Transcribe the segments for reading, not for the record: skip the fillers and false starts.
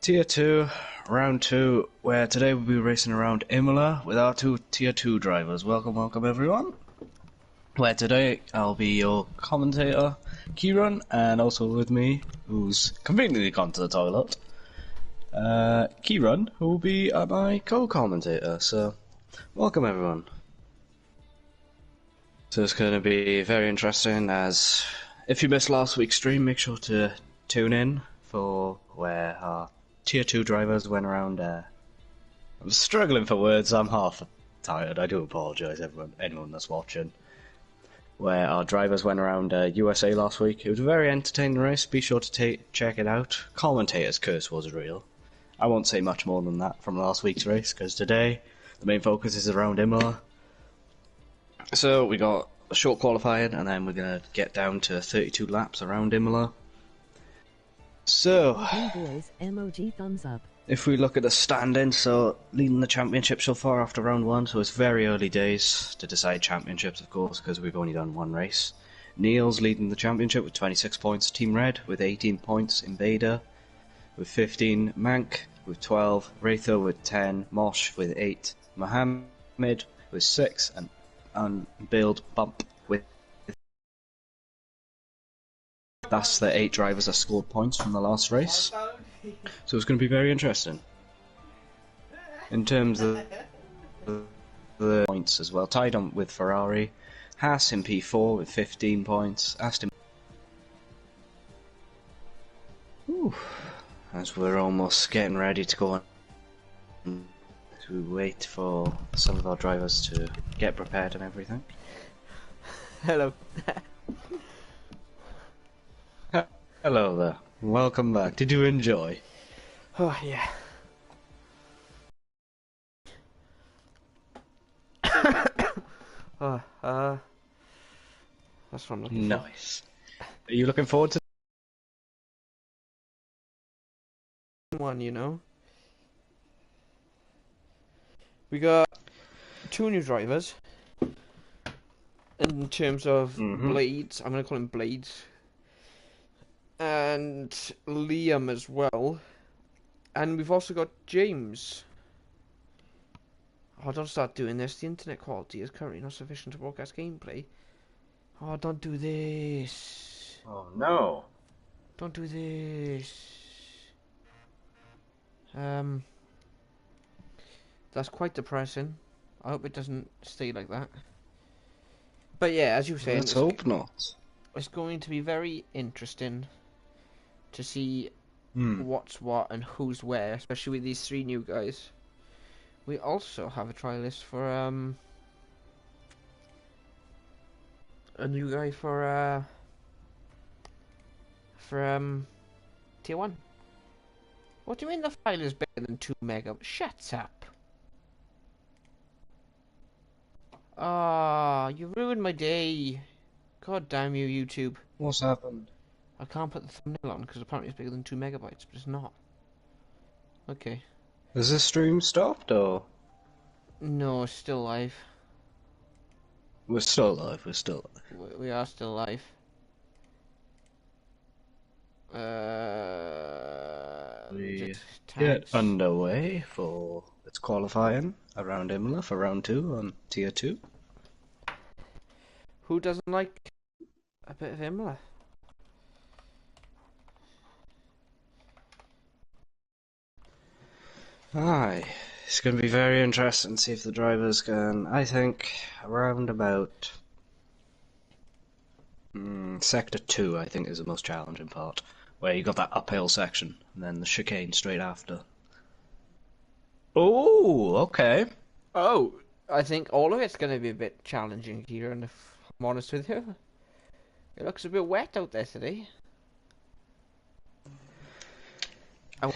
Tier 2, round 2, where today we'll be racing around Imola with our two Tier 2 drivers. Welcome everyone. Where today I'll be your commentator, Kieran, and also with me, who's conveniently gone to the toilet, Kieran, who will be my co-commentator. So, welcome everyone. So it's going to be very interesting, as if you missed last week's stream, make sure to tune in for where our Tier 2 drivers went around. I'm struggling for words, I'm half tired, I do apologise anyone that's watching. Where our drivers went around USA last week. It was a very entertaining race, be sure to check it out. Commentator's curse was real. I won't say much more than that from last week's race, because today the main focus is around Imola. So we got a short qualifying, and then we're going to get down to 32 laps around Imola. So, boys, emoji thumbs up. If we look at the standings, so leading the championship so far after round 1, so it's very early days to decide championships, of course, because we've only done one race. Neil's leading the championship with 26 points, Team Red with 18 points, Invader with 15, Mank with 12, Ratho with 10, Mosh with 8, Mohammed with 6, and Build Bump with... That's the 8 drivers that scored points from the last race. So it's going to be very interesting. In terms of the points as well, tied on with Ferrari, Haas in P4 with 15 points, Aston... Ooh, as we're almost getting ready to go on, to wait for some of our drivers to get prepared and everything. Hello. Hello there. Welcome back. Did you enjoy? Oh, yeah. That's what I'm looking for. Nice. Are you looking forward to one, you know? We got 2 new drivers. In terms of Blades, I'm going to call him Blades. And Liam as well. And we've also got James. Oh, don't start doing this. The internet quality is currently not sufficient to broadcast gameplay. Oh, don't do this. Oh no. Don't do this. That's quite depressing. I hope it doesn't stay like that. But yeah, as you were saying, let's hope not. It's going to be very interesting to see what's what and who's where, especially with these 3 new guys. We also have a try list for a new guy for Tier 1. What do you mean the file is bigger than 2 mega? Shut up. Ah, you ruined my day. God damn you, YouTube. What's happened? I can't put the thumbnail on because apparently it's bigger than 2 megabytes, but it's not. Okay. Has the stream stopped, or...? No, it's still live. We're still live, we're still live. We are still live. We get underway for its qualifying around Imola for round 2 on Tier 2. Who doesn't like a bit of Imola? Aye, it's going to be very interesting to see if the drivers can, I think, around about Sector 2, I think, is the most challenging part, where you got that uphill section, and then the chicane straight after. Oh, okay. Oh, I think all of it's going to be a bit challenging here, and if I'm honest with you, it looks a bit wet out there today.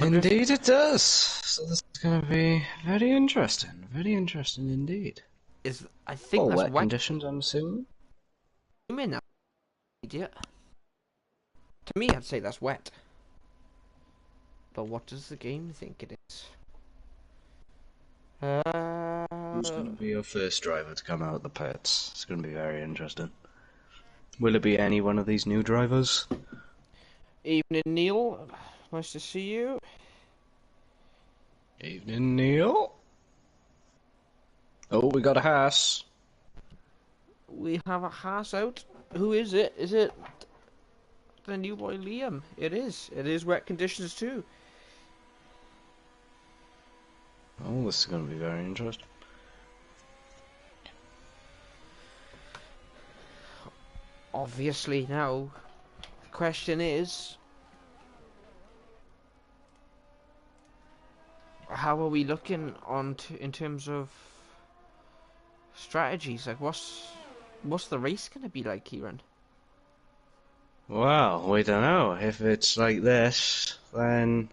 Indeed it does. So this is going to be very interesting indeed. I think that's wet conditions, I'm assuming. You mean that, idiot? To me, I'd say that's wet. But what does the game think it is? Who's going to be your first driver to come out of the pits? It's going to be very interesting. Will it be any one of these new drivers? Evening, Neil. Nice to see you. Evening, Neil. Oh, we got a Haas. We have a Haas out. Who is it? Is it the new boy Liam? It is. It is wet conditions too. Oh, this is going to be very interesting. Obviously now, the question is, how are we looking in terms of strategies? Like, what's the race going to be like, Kieran? Well, we don't know. If it's like this, then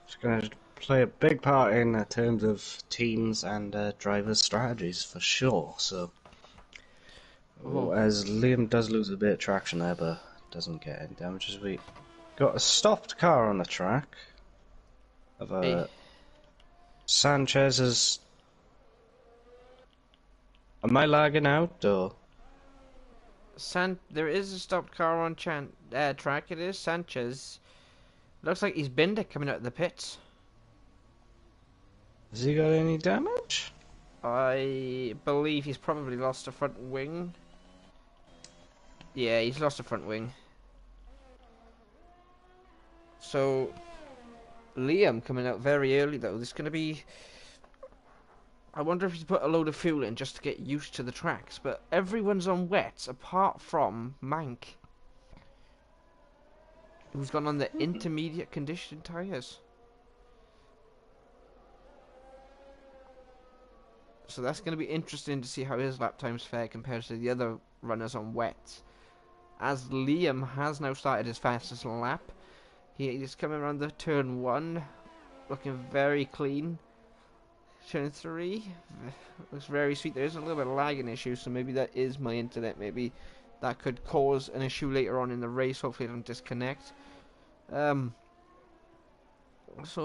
it's going to play a big part in terms of teams and drivers' strategies for sure. So, Oh. as Liam does lose a bit of traction there, but doesn't get any damage, as we got a stopped car on the track of Hey. Sanchez's. Am I lagging out or? There is a stopped car on track. It is Sanchez. Looks like he's Binder coming out of the pits. Has he got any damage? I believe he's probably lost a front wing. Yeah, he's lost a front wing. So, Liam coming out very early though. This is going to be... I wonder if he's put a load of fuel in just to get used to the tracks. But everyone's on wets apart from Mank, who's gone on the intermediate condition tyres. So that's going to be interesting to see how his lap times fare compared to the other runners on wet. As Liam has now started his fastest lap. He is coming around the turn 1, looking very clean. Turn 3, looks very sweet. There is a little bit of lagging issue, so maybe that is my internet. Maybe that could cause an issue later on in the race. Hopefully it doesn't disconnect. So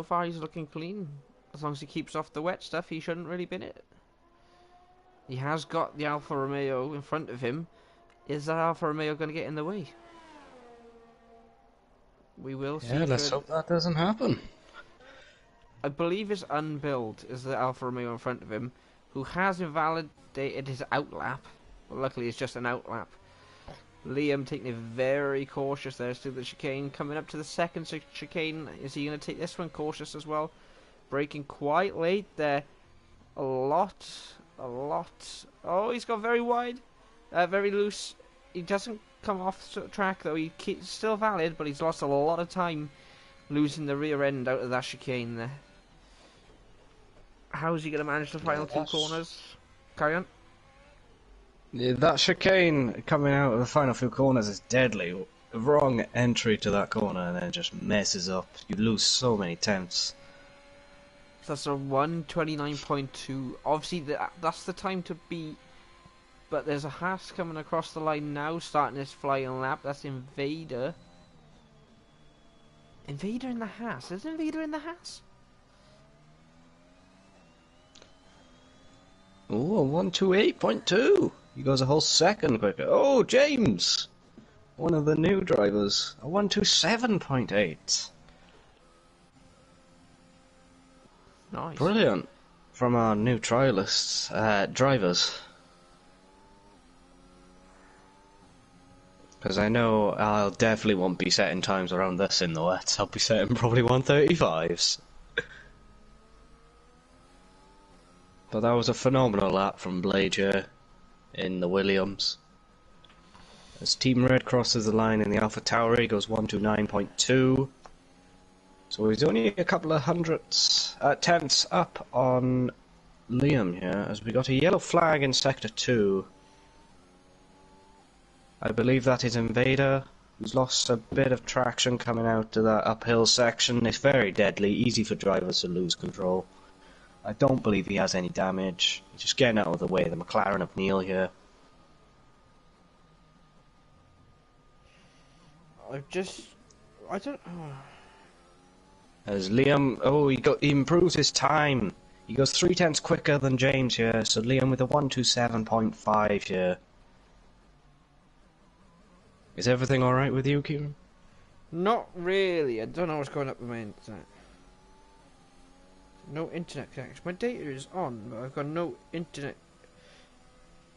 far he's looking clean. As long as he keeps off the wet stuff, he shouldn't really bin it. He has got the Alfa Romeo in front of him. Is that Alfa Romeo going to get in the way? We will see. Yeah, let's hope that doesn't happen. I believe it's unbuilt is the Alfa Romeo in front of him, who has invalidated his outlap. Well, luckily it's just an outlap. Liam taking it very cautious there to the chicane. Coming up to the second chicane. Is he going to take this one cautious as well? Braking quite late there. A lot. Oh, he's got very wide. Very loose. He doesn't come off track though. He's still valid, but he's lost a lot of time losing the rear end out of that chicane there. How is he going to manage the final two corners? Carry on. Yeah, that chicane coming out of the final few corners is deadly. The wrong entry to that corner and then it just messes up. You lose so many tenths. That's a 1:29.2. Obviously, that's the time to beat. But there's a Haas coming across the line now, starting his flying lap. That's Invader. Invader in the Haas. Is Invader in the Haas? Oh, a 128.2. He goes a whole second quicker. Oh, James! One of the new drivers. A 127.8. Nice. Brilliant. From our new trialists, drivers. Because I know I'll definitely won't be setting times around this in the wet. I'll be setting probably 135s. But that was a phenomenal lap from Blade here in the Williams. As Team Red crosses the line in the Alpha Tower, he goes 129.2. So he's only a couple of tenths up on Liam here, as we got a yellow flag in Sector 2. I believe that is Invader, who's lost a bit of traction coming out to that uphill section. It's very deadly, easy for drivers to lose control. I don't believe he has any damage. He's just getting out of the way of the McLaren of Neil here. I don't... As Liam, he improves his time. He goes 3 tenths quicker than James here, so Liam with a 127.5 here. Is everything alright with you, Kieran? Not really. I don't know what's going up with my internet. No internet connection. My data is on, but I've got no internet.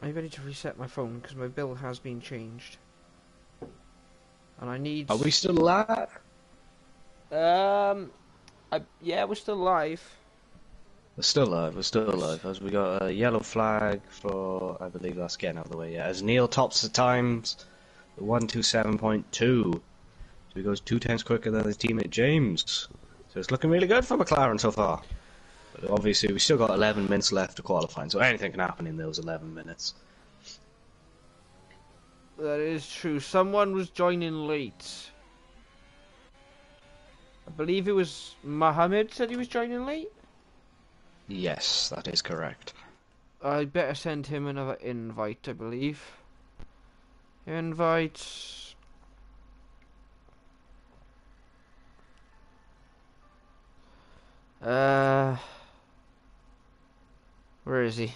I need to reset my phone because my bill has been changed. And I need... Are we still live? Yeah, we're still live. We're still live, as we got a yellow flag for, I believe that's getting out of the way, yeah, as Neil tops the times, the 1:27.2, so he goes 2 times quicker than his teammate James, so it's looking really good for McLaren so far, but obviously we still got 11 minutes left to qualifying, so anything can happen in those 11 minutes. That is true. Someone was joining late. I believe it was Mohammed said he was joining late. Yes, that is correct. I better send him another invite, I believe. Invite. Where is he?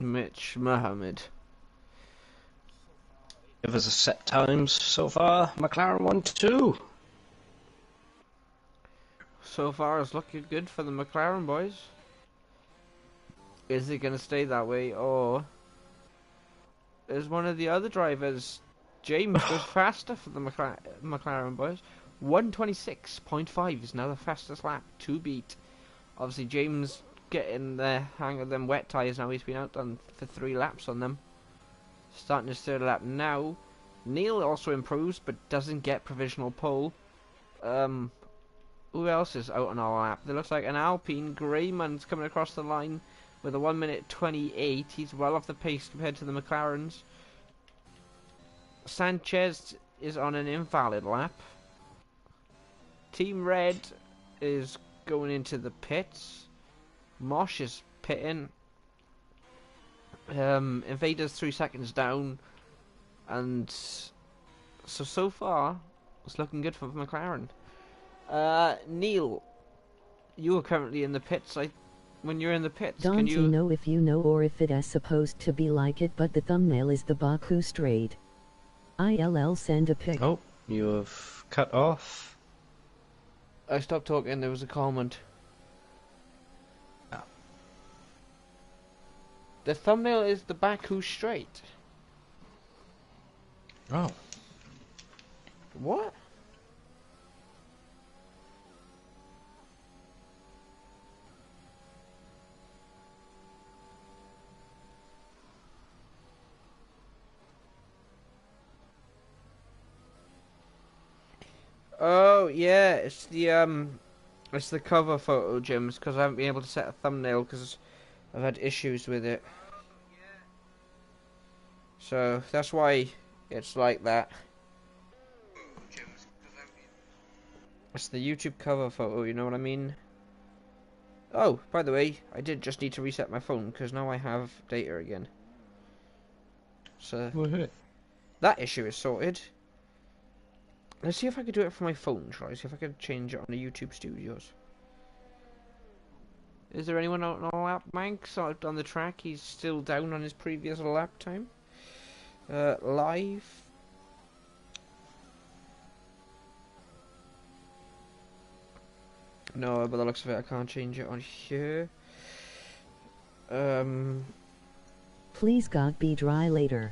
Mitch Mohammed. Give us a set times so far. McLaren 1-2. So far, it's looking good for the McLaren boys. Is it going to stay that way, or is one of the other drivers, James, goes faster for the McLaren boys? 1:26.5 is now the fastest lap to beat. Obviously, James getting the hang of them wet tyres now. He's been outdone for 3 laps on them. Starting his 3rd lap now. Neil also improves, but doesn't get provisional pole. Who else is out on our lap? There looks like an Alpine. Greyman's coming across the line with a 1:28. He's well off the pace compared to the McLarens. Sanchez is on an invalid lap. Team Red is going into the pits. Mosh is pitting. Invader's 3 seconds down, and so far it's looking good for McLaren. Neil, you are currently in the pits. When you're in the pits, Don't can you know if you know or if it is supposed to be like it, but the thumbnail is the Baku Straight. ILL send a pic. Oh, you have cut off. I stopped talking. There was a comment. Oh. The thumbnail is the Baku Straight. Oh. What? Oh yeah, it's the cover photo, Jims, because I haven't been able to set a thumbnail because I've had issues with it. So that's why it's like that. It's the YouTube cover photo, you know what I mean? Oh, by the way, I did just need to reset my phone because now I have data again. So that issue is sorted. Let's see if I could do it from my phone, shall I? See if I could change it on the YouTube Studios. Is there anyone out on a lap? Manx out on the track. He's still down on his previous lap time. Live. No, by the looks of it, I can't change it on here. Please God be dry later.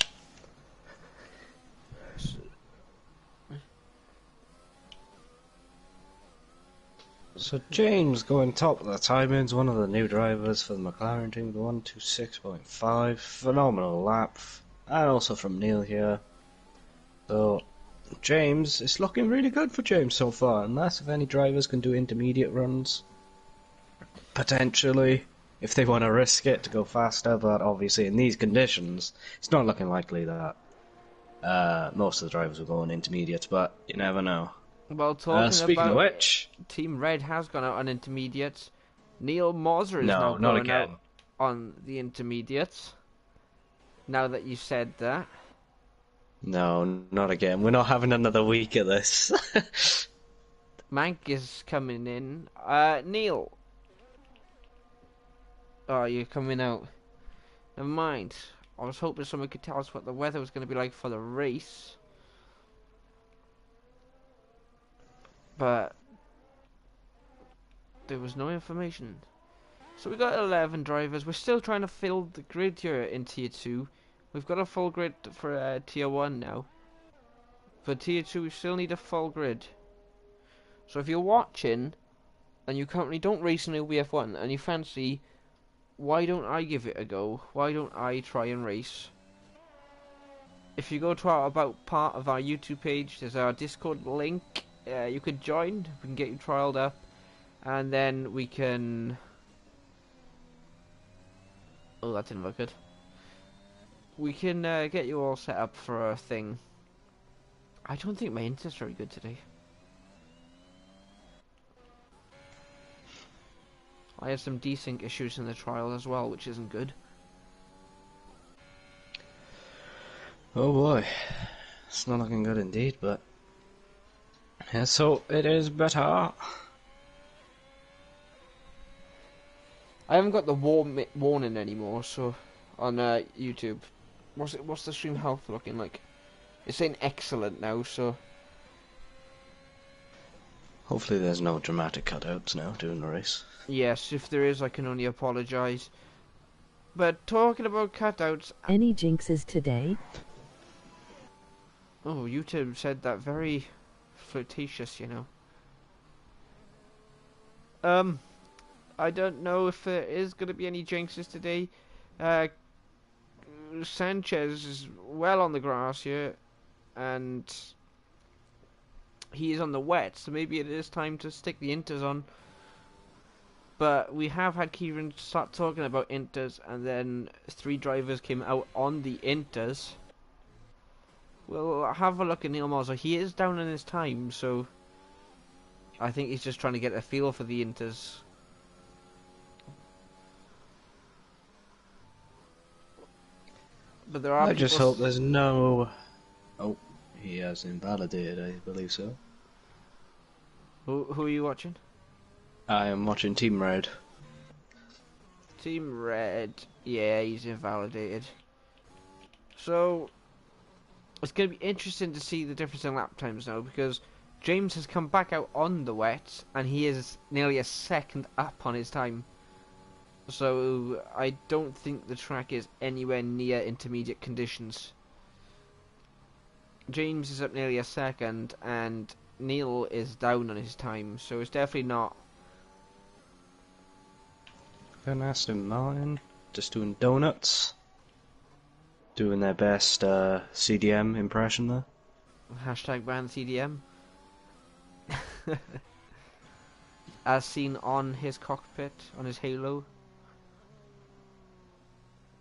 So James going top of the timings, one of the new drivers for the McLaren team, the 1:26.5, phenomenal lap, and also from Neil here. So James, it's looking really good for James so far, unless if any drivers can do intermediate runs, potentially, if they want to risk it to go faster, but obviously in these conditions, it's not looking likely that most of the drivers will go on intermediates, but you never know. Well, talking speaking about of which, Team Red has gone out on intermediates. Neil Moser is now not going again. out on the intermediates. Now that you said that. No, not again. We're not having another week of this. Mank is coming in. Neil. Oh, you're coming out. Never mind. I was hoping someone could tell us what the weather was going to be like for the race. But there was no information. So we got 11 drivers. We're still trying to fill the grid here in Tier 2. We've got a full grid for Tier 1 now. For Tier 2 we still need a full grid. So if you're watching and you currently don't race in OBF1 and you fancy, why don't I give it a go? Why don't I try and race? If you go to our About part of our YouTube page, there's our Discord link. You could join. We can get you trialed up. And then we can... Oh, that didn't look good. We can get you all set up for a thing. I don't think my internet's very good today. I had some desync issues in the trial as well, which isn't good. Oh boy, it's not looking good indeed, but yeah, so it is better. I haven't got the warning anymore, so on YouTube. What's the stream health looking like? It's saying excellent now, so Hopefully there's no dramatic cutouts now during the race. yes, if there is, I can only apologise. But talking about cutouts, Any jinxes today? oh, YouTube said that very flirtatious, you know. I don't know if there is going to be any jinxes today. Sanchez is well on the grass here, and he is on the wet, so maybe it is time to stick the inters on. But we have had Kieran start talking about inters, and then 3 drivers came out on the inters. We'll have a look at Imola. So he is down in his time, so I think he's just trying to get a feel for the inters. But there are. I just hope there's no. Oh, he has invalidated, I believe so. Who are you watching? I am watching Team Red. Team Red. Yeah, he's invalidated. So it's going to be interesting to see the difference in lap times now, because James has come back out on the wet and he is nearly a second up on his time. So I don't think the track is anywhere near intermediate conditions. James is up nearly a second and Neil is down on his time, so it's definitely not. Then Aston Martin just doing donuts, doing their best CDM impression there. Hashtag ban CDM. As seen on his cockpit, on his halo.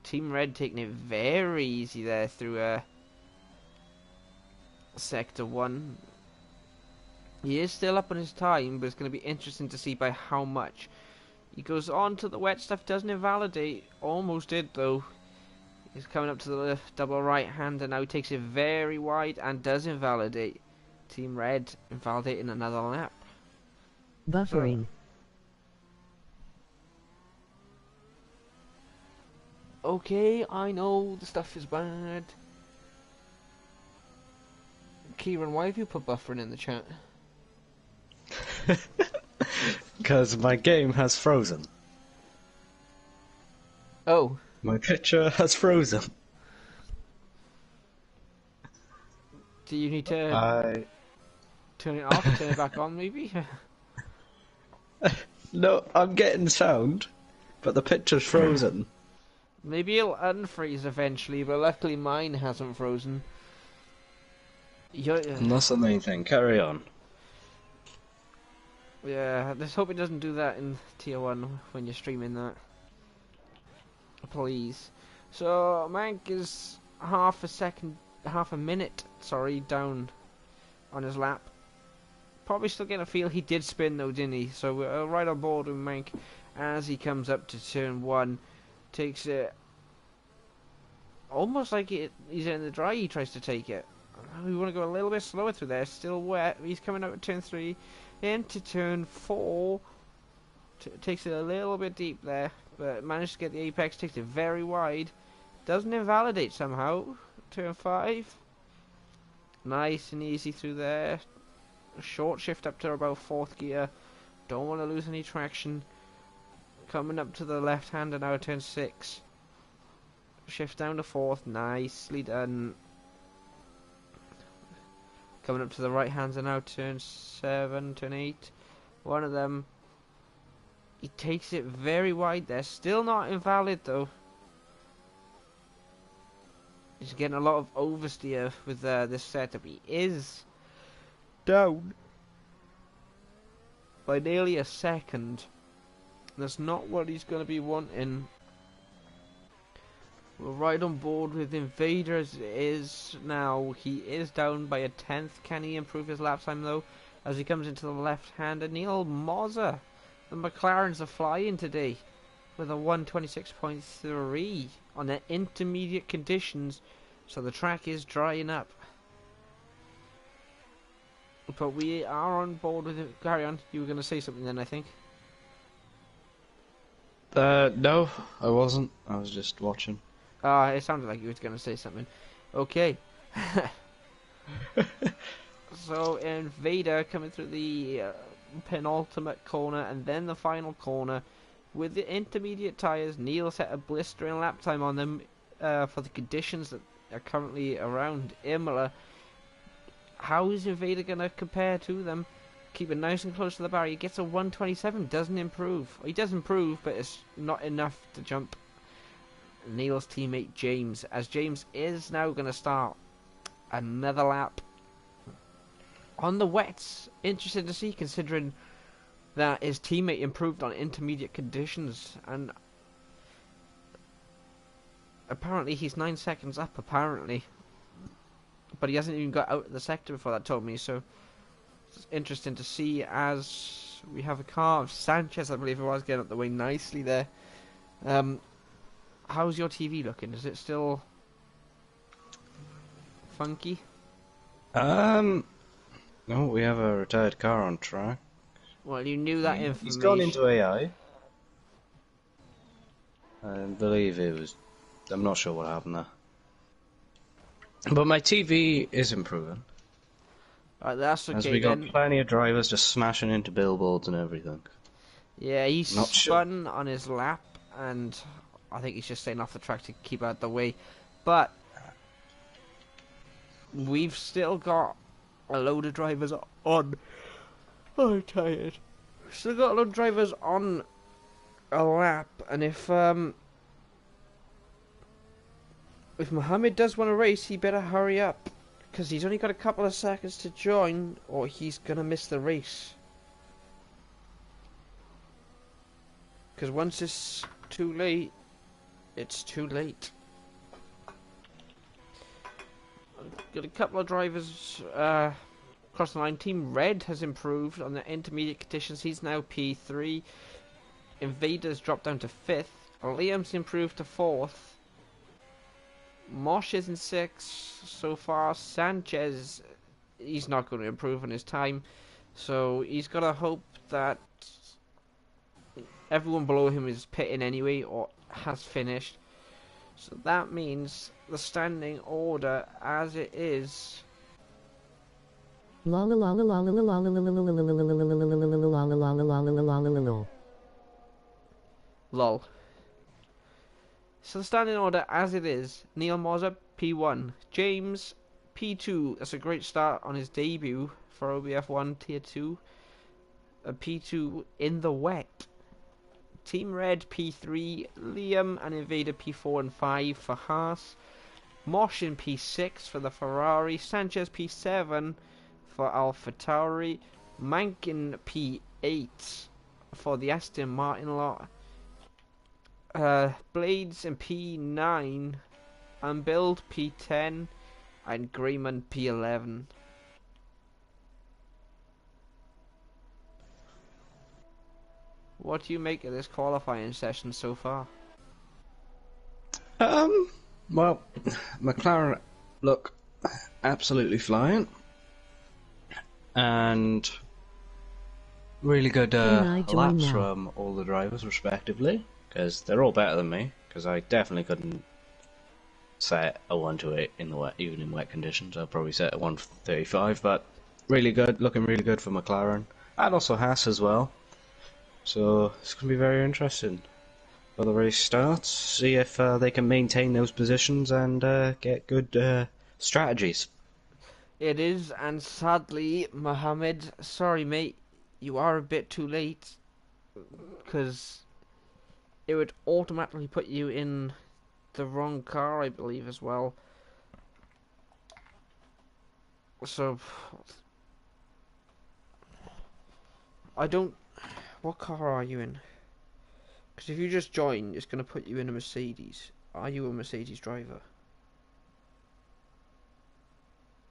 Team Red taking it very easy there through Sector 1. He is still up on his time, but it's going to be interesting to see by how much. He goes on to the wet stuff, doesn't invalidate. Almost did though. He's coming up to the double right hand and now he takes it very wide and does invalidate. Team Red invalidating another lap. Buffering. Okay, I know the stuff is bad. Kieran, why have you put buffering in the chat? Because my game has frozen. Oh. My picture has frozen. Do you need to turn it off, turn it back on maybe? No, I'm getting sound, but the picture's frozen. Maybe it'll unfreeze eventually, but luckily mine hasn't frozen. And that's the main thing, carry on. Yeah, let's hope it doesn't do that in Tier 1 when you're streaming that. Please. So, Mank is half a minute, down on his lap. Probably still getting a feel. He did spin though, didn't he? So we're right on board with Mank as he comes up to turn 1. Takes it almost like he's in the dry. He tries to take it. We want to go a little bit slower through there. Still wet. He's coming out of turn 3 into turn 4. Takes it a little bit deep there, but managed to get the apex. Takes it very wide. Doesn't invalidate somehow. Turn 5. Nice and easy through there. Short shift up to about 4th gear. Don't want to lose any traction. Coming up to the left hander now, turn 6. Shift down to 4th. Nicely done. Coming up to the right hander now, turn 7, turn 8. One of them. He takes it very wide there. Still not invalid though. He's getting a lot of oversteer with this setup. He is down by nearly a second. That's not what he's going to be wanting. We're right on board with Invader as it is now. He is down by a 10th. Can he improve his lap time though? As he comes into the left-hander, Neil Moser. The McLarens are flying today with a 126.3 on the intermediate conditions, so the track is drying up. But we are on board with it. Carry on. You were going to say something then, I think. No, I wasn't. I was just watching. It sounded like you were going to say something. Okay. So Invader coming through the penultimate corner and then the final corner with the intermediate tyres. Neil set a blistering lap time on them for the conditions that are currently around Imola. How is Invader going to compare to them? Keep it nice and close to the barrier. He gets a 127, doesn't improve. He does improve, but it's not enough to jump Neil's teammate James, as James is now going to start another lap on the wets. Interesting to see, considering that his teammate improved on intermediate conditions, and apparently he's 9 seconds up, apparently, but he hasn't even got out of the sector before that told me, so it's interesting to see as we have a car of Sanchez, I believe it was, getting up the way nicely there. How's your TV looking? Is it still funky? No, we have a retired car on track. Well, you knew that information. He's gone into AI. I believe it was... I'm not sure what happened there. But my TV is improving. Right, that's okay. As we got plenty of drivers just smashing into billboards and everything. Yeah, he's spun on his lap, and I think he's just staying off the track to keep out the way. But we've still got a load of drivers on. Oh, I'm tired. Still got a load of drivers on a lap, and if Mohammed does want to race, he better hurry up, because he's only got a couple of seconds to join, or he's gonna miss the race. Because once it's too late, it's too late. Got a couple of drivers across the line. Team Red has improved on the intermediate conditions. He's now P3. Invader's dropped down to 5th. Liam's improved to 4th. Mosh is in 6th so far. Sanchez, he's not going to improve on his time, so he's got to hope that everyone below him is pitting anyway or has finished. So that means the standing order as it is. Lol. So the standing order as it is: Neil Moser P1, James P2. That's a great start on his debut for OBF1 Tier 2. A P2 in the wet. Team Red P3, Liam and Invader P4 and 5 for Haas. Mosh in P6 for the Ferrari. Sanchez P7 for AlphaTauri. Mankin P8 for the Aston Martin lot. Blades in P9. And Build P10. And Grayman P11. What do you make of this qualifying session so far? Well, McLaren look absolutely flying, and really good laps from all the drivers respectively, because they're all better than me, because I definitely couldn't set a 128 in the wet, even in wet conditions. I'll probably set a 135, but really good, looking really good for McLaren, and also Haas as well. So it's going to be very interesting for the race starts. See if they can maintain those positions and get good strategies. It is, and sadly, Mohammed, sorry mate, you are a bit too late, because it would automatically put you in the wrong car, I believe, as well. So, I don't... What car are you in? Because if you just join, it's going to put you in a Mercedes. Are you a Mercedes driver?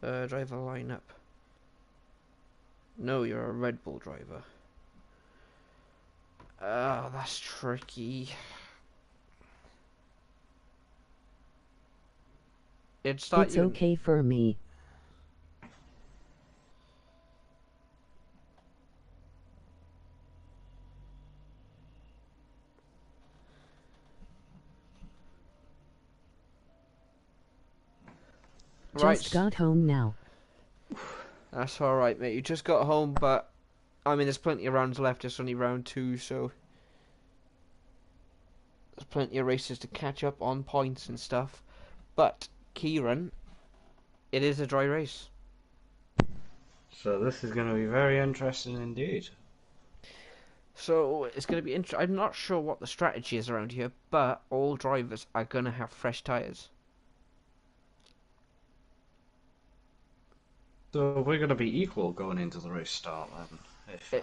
Driver lineup. No, you're a Red Bull driver. That's tricky. It's okay for me. Right. Just got home now. That's alright, mate. You just got home, but I mean, there's plenty of rounds left. It's only round 2, so there's plenty of races to catch up on points and stuff. But, Kieran, it is a dry race. So this is going to be very interesting indeed. So it's going to be interesting. I'm not sure what the strategy is around here, but all drivers are going to have fresh tyres. So we're going to be equal going into the race start then. If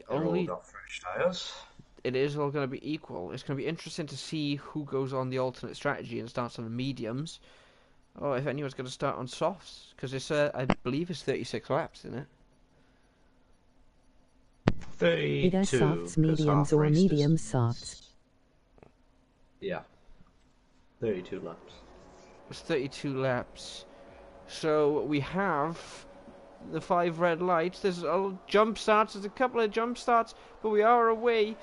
all got fresh tyres. It is all going to be equal. It's going to be interesting to see who goes on the alternate strategy and starts on the mediums, or if anyone's going to start on softs, because it's I believe it's 36 laps, isn't it? 32. It has softs, mediums, or medium softs. Yeah. 32 laps. It's 32 laps. So we have the 5 red lights. There's a jump starts. There's a couple of jump starts, but we are away.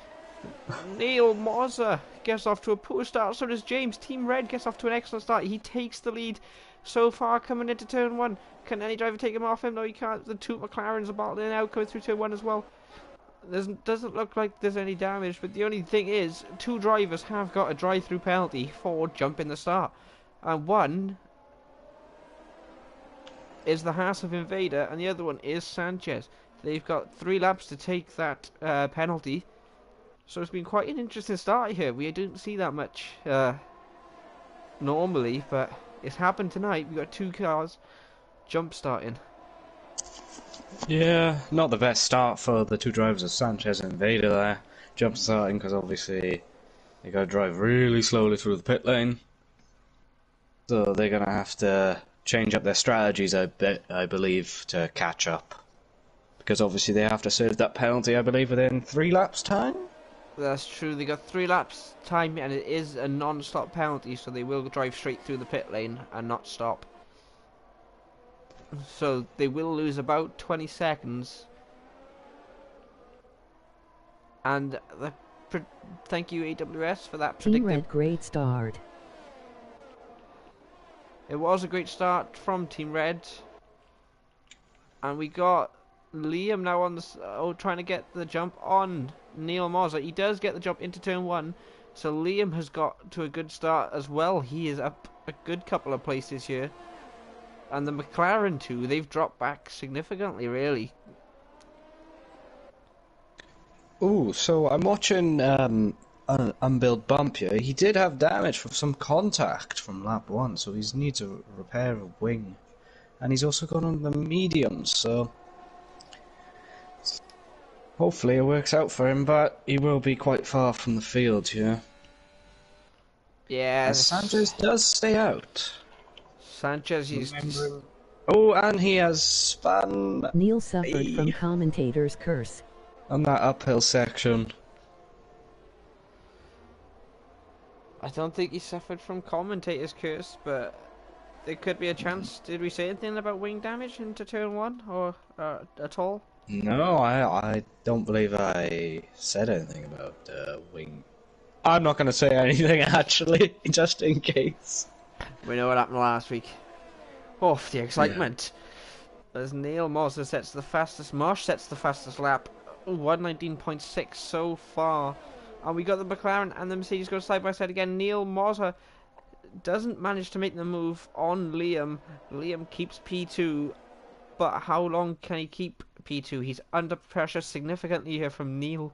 Neil Moser gets off to a poor start. So does James. Team Red gets off to an excellent start. He takes the lead so far coming into turn 1. Can any driver take him off him? No, he can't. The 2 McLarens are battling out coming through turn 1 as well. Doesn't look like there's any damage, but the only thing is 2 drivers have got a drive-through penalty for jumping the start, and one is the Haas of Invader, and the other one is Sanchez. They've got 3 laps to take that penalty, so it's been quite an interesting start here. We don't see that much normally, but it's happened tonight. We've got 2 cars jump starting. Yeah, not the best start for the 2 drivers of Sanchez and Invader there. Jump starting because obviously they got to drive really slowly through the pit lane. So they're going to have to change up their strategies I believe, to catch up. Because obviously they have to serve that penalty, I believe, within 3 laps time? That's true, they got 3 laps time, and it is a non-stop penalty, so they will drive straight through the pit lane and not stop. So they will lose about 20 seconds. And thank you AWS for that Team Red, great start. It was a great start from Team Red. And we got Liam now on the trying to get the jump on Neil Moser. He does get the jump into turn 1. So Liam has got to a good start as well. He is up a good couple of places here. And the McLaren too, they've dropped back significantly, really. Ooh, so I'm watching Unbuild Bump here. He did have damage from some contact from lap 1, so he needs a repair of wing. And he's also gone on the mediums, so hopefully it works out for him, but he will be quite far from the field here. Yeah. Sanchez does stay out. Sanchez, he's... Oh, and he has spun. Neil suffered from commentator's curse. On that uphill section. I don't think he suffered from commentator's curse, but there could be a chance. Did we say anything about wing damage into turn 1 or at all? No, I don't believe I said anything about wing I'm not going to say anything actually, just in case. We know what happened last week. Oh, the excitement. As Neil Moser sets the fastest, Marsh sets the fastest lap. 119.6 so far. And we got the McLaren and the Mercedes go side by side again. Neil Moser doesn't manage to make the move on Liam. Liam keeps P2, but how long can he keep P2? He's under pressure significantly here from Neil,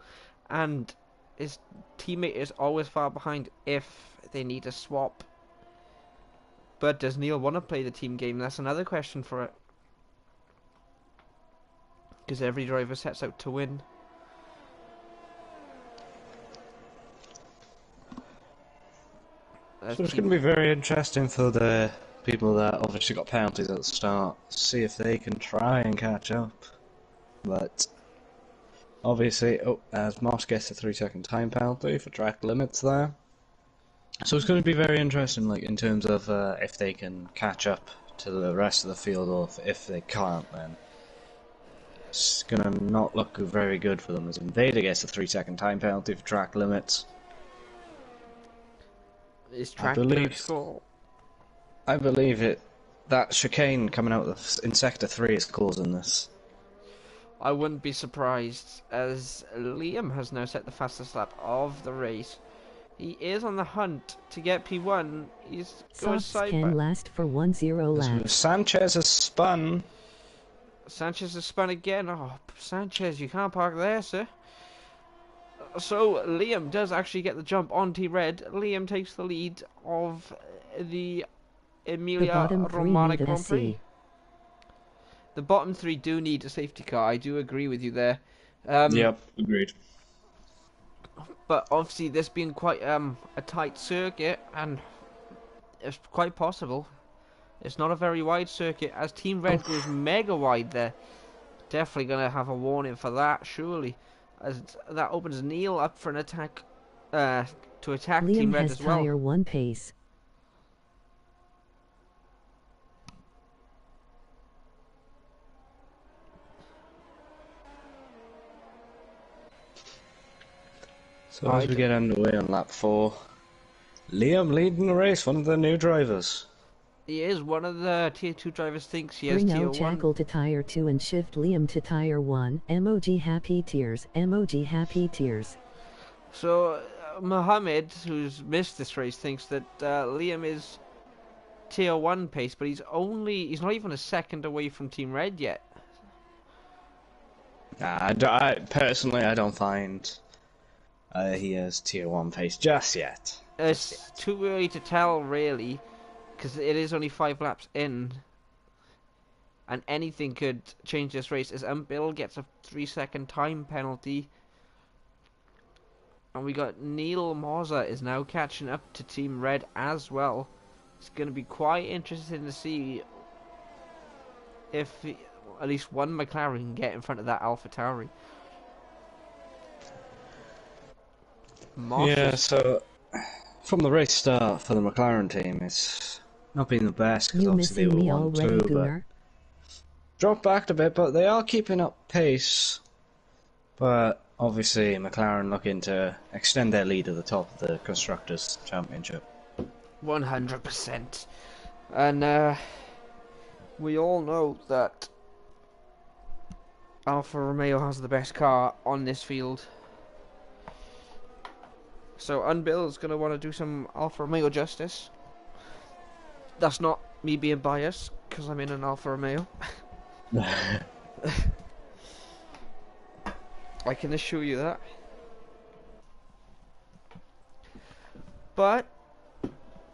and his teammate is always far behind if they need a swap. But does Neil want to play the team game? That's another question for it. Because every driver sets out to win. So it's going to be very interesting for the people that obviously got penalties at the start. See if they can try and catch up. But obviously, as Moss gets a 3-second time penalty for track limits there. So it's going to be very interesting, like in terms of if they can catch up to the rest of the field, or if they can't, then it's going to not look very good for them. As Invader gets a 3-second time penalty for track limits. Is track gonna score? I believe it. That chicane coming out in sector 3 is causing this. I wouldn't be surprised, as Liam has now set the fastest lap of the race. He is on the hunt to get P1. He's going side can by. last for 1-0 laps. Sanchez has spun. Sanchez has spun again. Oh, Sanchez, you can't park there, sir. So Liam does actually get the jump on Team Red. Liam takes the lead of the Emilia Romagna Grand Prix. The bottom three do need a safety car. I do agree with you there. Yep, agreed. But obviously, this being quite a tight circuit, and it's quite possible. It's not a very wide circuit, as Team Red goes mega wide there. Definitely going to have a warning for that, surely. As that opens Neil up for an attack, to attack Liam Team Red has as well. tire 1 pace. So as we get underway on lap 4, Liam leading the race, one of the new drivers. He is one of the tier 2 drivers, thinks he has Bring tier out 1. Jackal to tire 2 and shift Liam to tire 1. Emoji happy tears. Emoji happy tears. So Mohammed, who's missed this race, thinks that Liam is tier 1 pace, but he's not even a second away from Team Red yet. Personally, I don't find he has tier 1 pace just yet. It's too early to tell, really, because it is only 5 laps in, and anything could change this race. As Bill gets a 3-second time penalty, and we got Neil Moser is now catching up to Team Red as well. It's going to be quite interesting to see if at least one McLaren can get in front of that AlphaTauri. Yeah, so from the race start for the McLaren team, it's not been the best because obviously they were 1-2, but dropped back a bit, but they are keeping up pace. But obviously McLaren looking to extend their lead at the top of the Constructors' Championship. 100%. And we all know that Alfa Romeo has the best car on this field. So Unbill is going to want to do some Alfa Romeo justice. That's not me being biased, because I'm in an Alfa Romeo. I can assure you that. But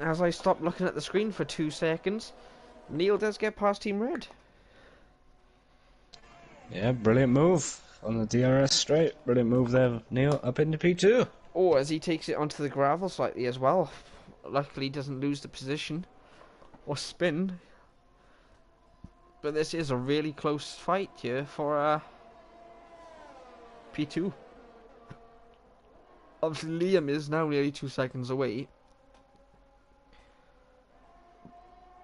as I stop looking at the screen for 2 seconds, Neil does get past Team Red. Yeah, brilliant move on the DRS straight. Brilliant move there, Neil, up into P2. Oh, as he takes it onto the gravel slightly as well. Luckily, he doesn't lose the position or spin. But this is a really close fight here for P2. Obviously, Liam is now nearly 2 seconds away.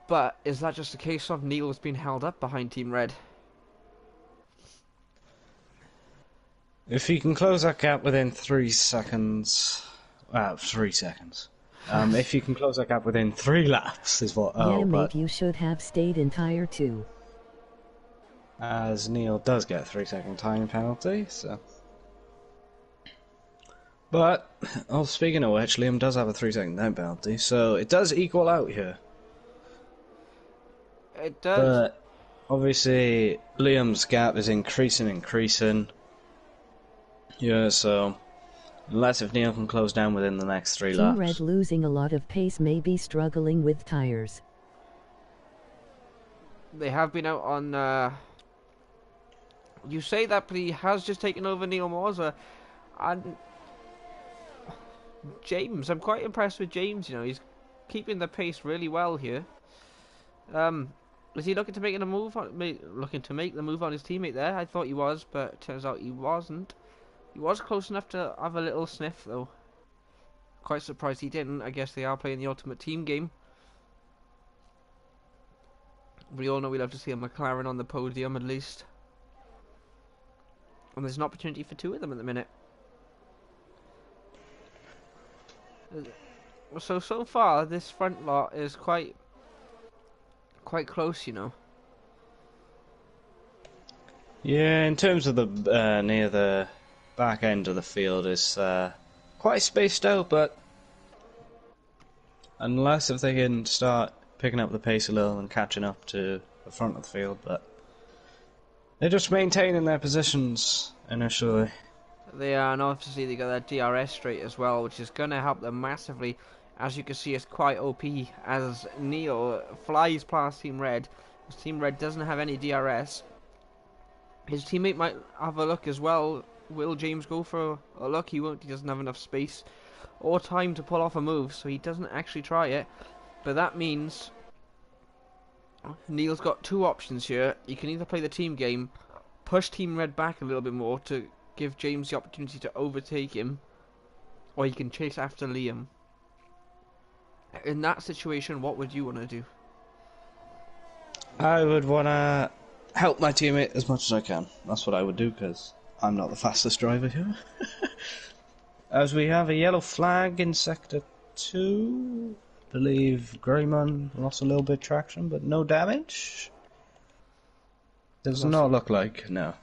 But is that just a case of Neil has been held up behind Team Red? If he can close that gap within 3 seconds, 3 seconds. If you can close that gap within 3 laps is what... Yeah, mate, but you should have stayed in tire 2. as Neil does get a 3-second time penalty, so... But, speaking of which, Liam does have a 3-second time penalty, so it does equal out here. It does. But, obviously, Liam's gap is increasing. Yeah, so... Unless if Neil can close down within the next 3 laps. Team Red losing a lot of pace, may be struggling with tires. They have been out on... You say that, but he has just taken over Neil Morza. And... James, I'm quite impressed with James, you know. He's keeping the pace really well here. Was he looking to make a move on, looking to make the move on his teammate there? I thought he was, but it turns out he wasn't. He was close enough to have a little sniff, though. Quite surprised he didn't. I guess they are playing the Ultimate Team game. We all know we love to see a McLaren on the podium, at least. And there's an opportunity for 2 of them at the minute. So far, this front lot is quite close, you know. Yeah, in terms of the near the back end of the field is quite spaced out, but unless if they can start picking up the pace a little and catching up to the front of the field, but they're just maintaining their positions initially. They are, and obviously they got that DRS straight as well, which is going to help them massively. As you can see, it's quite OP as Neil flies past Team Red. As Team Red doesn't have any DRS. His teammate might have a look as well. Will James go for a look? He won't. He doesn't have enough space or time to pull off a move, so he doesn't actually try it. But that means Neil's got 2 options here. He can either play the team game, push Team Red back a little bit more to give James the opportunity to overtake him, or he can chase after Liam. In that situation, what would you want to do? I would want to help my teammate as much as I can. That's what I would do, because I'm not the fastest driver here. As we have a yellow flag in Sector 2. I believe Greyman lost a little bit of traction, but no damage. Does not look like, no.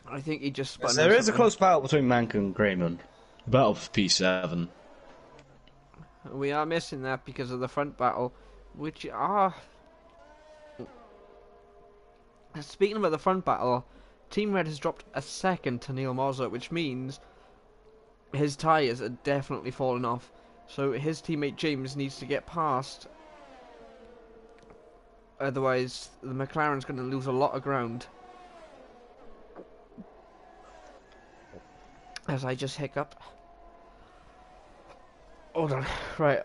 I think he just spun. There is a close battle between Mank and Greyman. Battle for P7. We are missing that because of the front battle, which are... Speaking about the front battle, Team Red has dropped a second to Neil Morza, which means his tyres are definitely falling off. So his teammate James needs to get past. Otherwise, the McLaren's going to lose a lot of ground. As I just hiccup. Hold on. Right.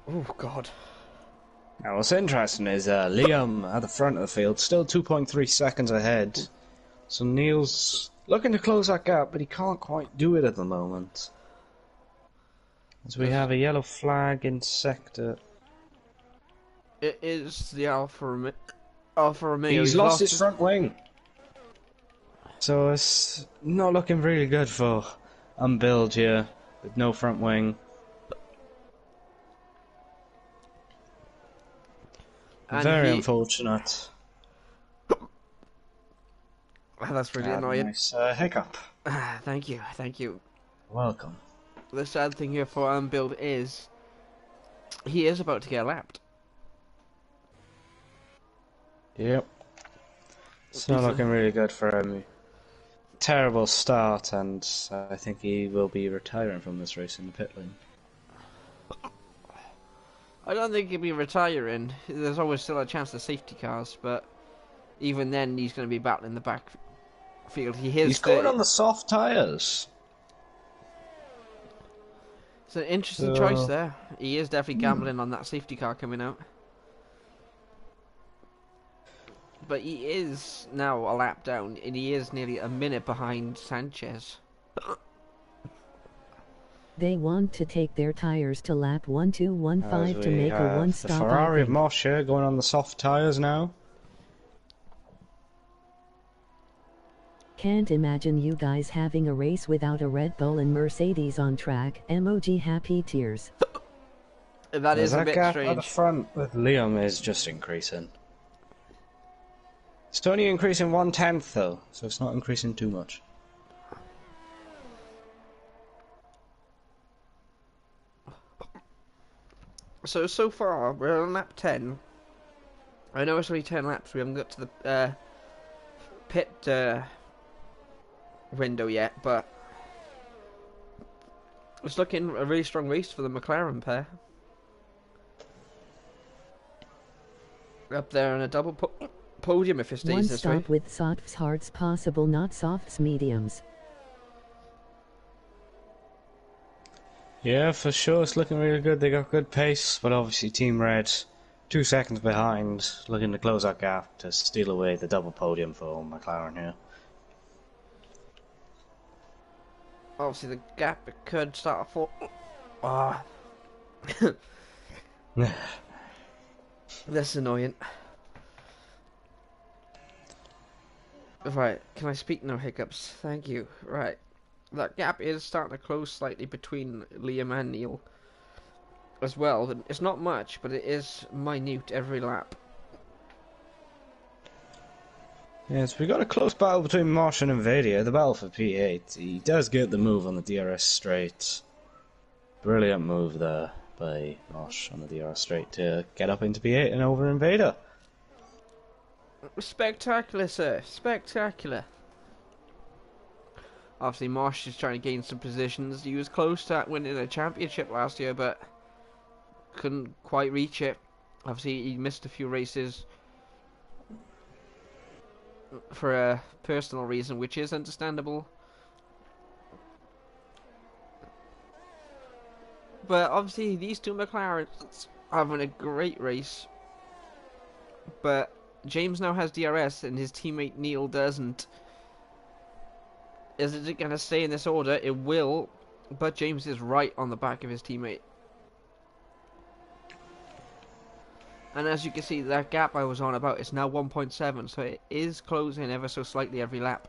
Oh, God. Now, what's interesting is Liam at the front of the field, still 2.3 seconds ahead. So Neil's looking to close that gap, but he can't quite do it at the moment. As we have a yellow flag in sector. It is the Alfa Romeo. He's lost his front wing. So it's not looking really good for Unbuild here, with no front wing. And Very unfortunate. That's really annoying. Nice hiccup. Thank you, thank you. Welcome. The sad thing here for Unbuild is he is about to get lapped. Yep. It's not looking really good for him. Terrible start, and I think he will be retiring from this race in the pit lane. I don't think he'll be retiring. There's always still a chance of safety cars, but even then he's going to be battling the back field. He's going on the soft tyres. It's an interesting choice there. He is definitely gambling on that safety car coming out. But he is now a lap down, and he is nearly a minute behind Sanchez. They want to take their tires to lap 1215 to make a one-stop. The Ferrari of Mosh here going on the soft tyres now. Can't imagine you guys having a race without a Red Bull and Mercedes on track. Emoji happy tears. That is a That bit gap at the strange. front with Liam is just increasing. It's only increasing 1/10 though, so it's not increasing too much. So far, we're on lap 10. I know it's only 10 laps, we haven't got to the pit window yet, but it's looking a really strong race for the McLaren pair. Up there on a double podium if it stays One this way. stop with softs hards possible, not softs mediums. Yeah, for sure, it's looking really good. They got good pace, but obviously Team Red 2 seconds behind, looking to close that gap to steal away the double podium for McLaren here. Obviously the gap could start a fall. Ah. That's annoying. Right, can I speak? No hiccups. Thank you. Right. That gap is starting to close slightly between Liam and Neil as well. It's not much, but it is minute every lap. Yes, we got a close battle between Marsh and Invadia, the battle for P8. He does get the move on the DRS straight. Brilliant move there by Marsh on the DRS straight to get up into P8 and over Invader. Spectacular, sir. Spectacular. Obviously, Marsh is trying to gain some positions. He was close to winning a championship last year, but couldn't quite reach it. Obviously, he missed a few races for a personal reason, which is understandable. But obviously, these two McLarens are having a great race. But James now has DRS, and his teammate Neil doesn't. Is it going to stay in this order? It will, but James is right on the back of his teammate. And as you can see, that gap I was on about is now 1.7, so it is closing ever so slightly every lap.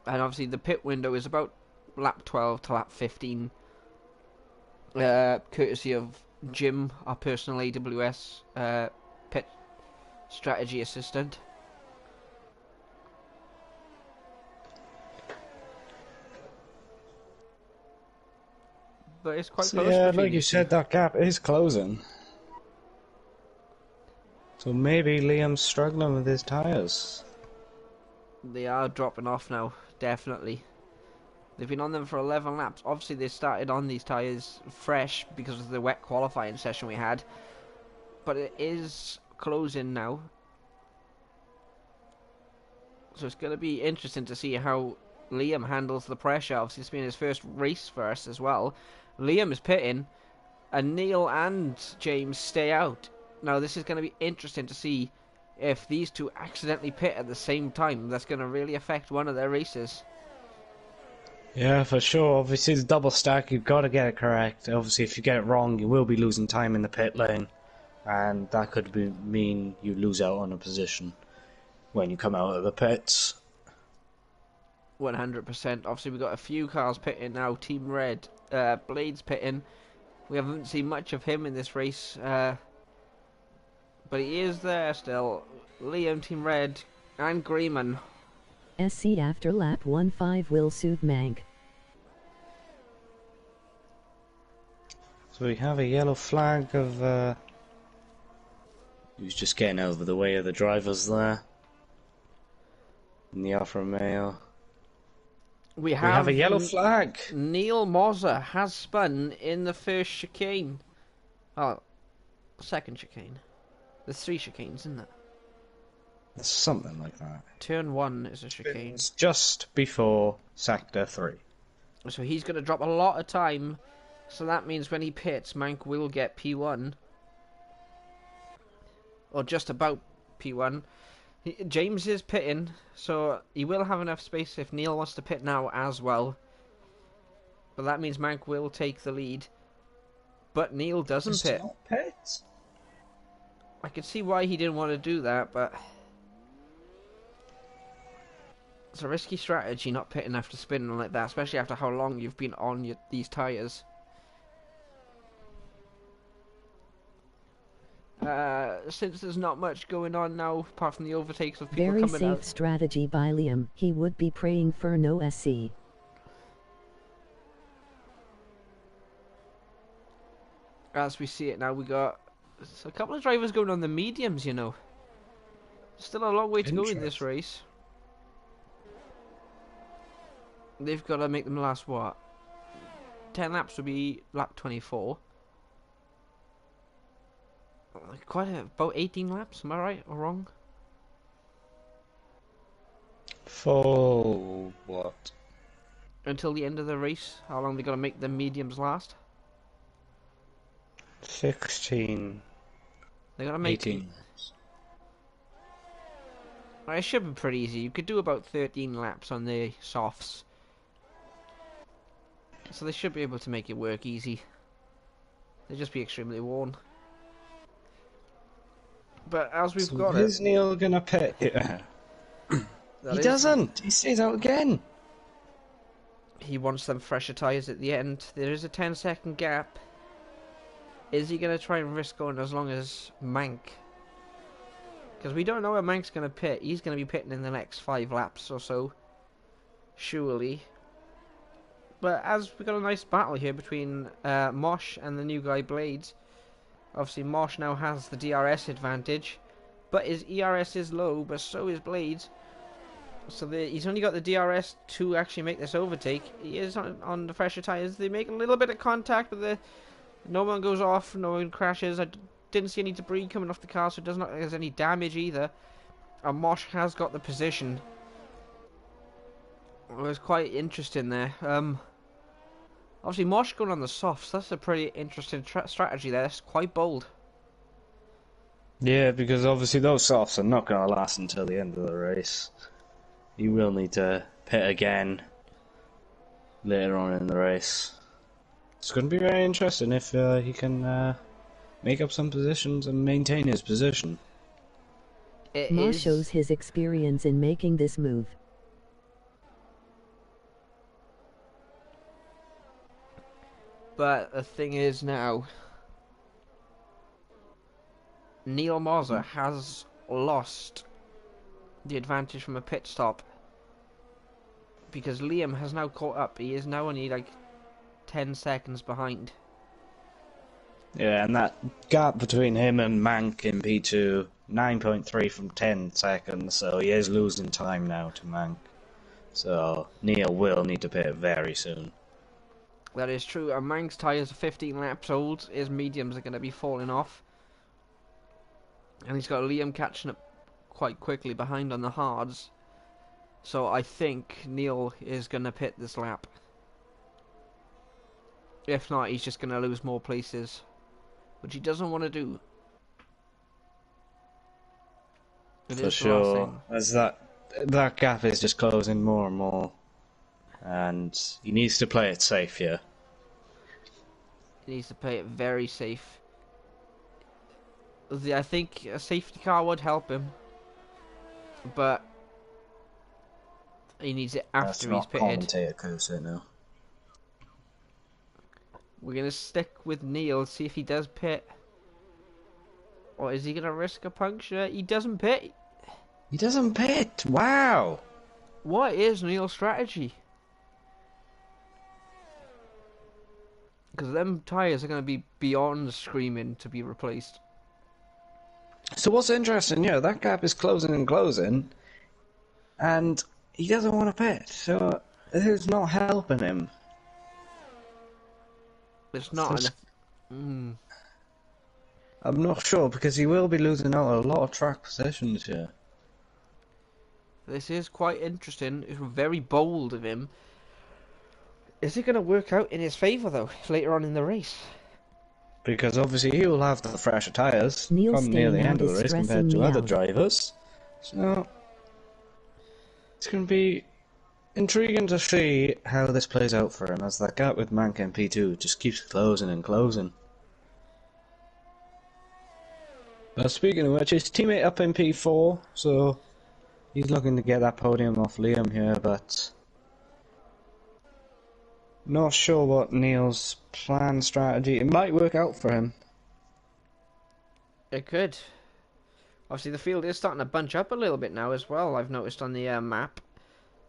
And obviously the pit window is about lap 12 to lap 15, courtesy of Jim, our personal AWS pit strategy assistant. But it's quite So close. yeah, between like you these two. said, that gap is closing. So maybe Liam's struggling with his tyres. They are dropping off now, definitely. They've been on them for 11 laps. Obviously, they started on these tyres fresh because of the wet qualifying session we had. But it is closing now. So it's going to be interesting to see how Liam handles the pressure. Obviously, it's been his first race for us as well. Liam is pitting, and Neil and James stay out. Now, this is going to be interesting to see if these two accidentally pit at the same time. That's going to really affect one of their races. Yeah, for sure. Obviously, the double stack, you've got to get it correct. Obviously, if you get it wrong, you will be losing time in the pit lane. And that could mean you lose out on a position when you come out of the pits. 100%. Obviously, we've got a few cars pitting now. Team Red, Blade's pitting. We haven't seen much of him in this race, but he is there still. Liam, Team Red, and Greeman. SC after lap 15 will suit Mank. So we have a yellow flag of... Who's just getting out of the way of the drivers there. In the Alfa Romeo. We We have a yellow flag. Neil Moser has spun in the first chicane. Oh, second chicane. There's 3 chicanes, isn't there? Something like that. Turn 1 is a chicane. It's just before Sector 3. So he's going to drop a lot of time. So that means when he pits, Mank will get P1. Or just about P1. James is pitting, so he will have enough space if Neil wants to pit now as well. But that means Mank will take the lead. But Neil doesn't pit. I can see why he didn't want to do that, but It's a risky strategy not pitting after spinning like that, especially after how long you've been on these tyres. Since there's not much going on now, apart from the overtakes of people Very coming safe out. strategy by Liam. He would be praying for no SC. As we see it now, we got a couple of drivers going on the mediums, you know. Still a long way to go in this race. They've got to make them last, what? 10 laps would be lap 24. About 18 laps, am I right or wrong? For what? Until the end of the race, how long they got to make the mediums last? 16. They got to make 18. It should be pretty easy. You could do about 13 laps on the softs. So they should be able to make it work easy. They'll just be extremely worn. But as we've got it... Is Neil gonna pit? Yeah. He doesn't! He stays out again! He wants them fresher tyres at the end. There is a 10-second gap. Is he going to try and risk going as long as Mank? Because we don't know where Mank's going to pit. He's going to be pitting in the next 5 laps or so. Surely. But as we got a nice battle here between Mosh and the new guy Blades. Obviously Mosh now has the DRS advantage. But his ERS is low, but so is Blades. So he's only got the DRS to actually make this overtake. He is on the fresher tyres. They make a little bit of contact, but no one goes off, no one crashes. I didn't see any debris coming off the car, so it does not there's any damage either. And Mosh has got the position. It was quite interesting there. Obviously Mosh going on the softs, that's a pretty interesting strategy there. It's quite bold. Yeah, because obviously those softs are not going to last until the end of the race. You will need to pit again later on in the race. It's going to be very interesting if he can make up some positions and maintain his position. Mosh shows his experience in making this move. But the thing is now, Neil Moser has lost the advantage from a pit stop because Liam has now caught up. He is now only like 10 seconds behind. Yeah, and that gap between him and Mank in P2, 9.3 from 10 seconds, so he is losing time now to Mank. So Neil will need to pit very soon. That is true, and Mank's tyres are 15 laps old. His mediums are going to be falling off. And he's got Liam catching up quite quickly behind on the hards. So I think Neil is going to pit this lap. If not, he's just going to lose more places, which he doesn't want to do. For sure, as that gap is just closing more and more, and he needs to play it safe here. He needs to play it very safe. I think a safety car would help him, but he needs it after he's pitted. Commentated Kusa now. We're gonna stick with Neil, see if he does pit. Or is he gonna risk a puncture? He doesn't pit. He doesn't pit! Wow! What is Neil's strategy? Because them tyres are gonna be beyond screaming to be replaced. So what's interesting, that gap is closing and closing, and he doesn't want to pit, so it is not helping him. It's not enough. I'm not sure, because he will be losing out a lot of track positions here. This is quite interesting. It's very bold of him. Is it going to work out in his favour, though, later on in the race? Because obviously he will have the fresher tyres from near the end of the race compared to other drivers. So it's going to be intriguing to see how this plays out for him, as that gap with Mank in P2 just keeps closing and closing. But speaking of which, his teammate up in P4, so He's looking to get that podium off Liam here, but not sure what Neil's plan strategy. It might work out for him. It could. Obviously, the field is starting to bunch up a little bit now as well. I've noticed on the map,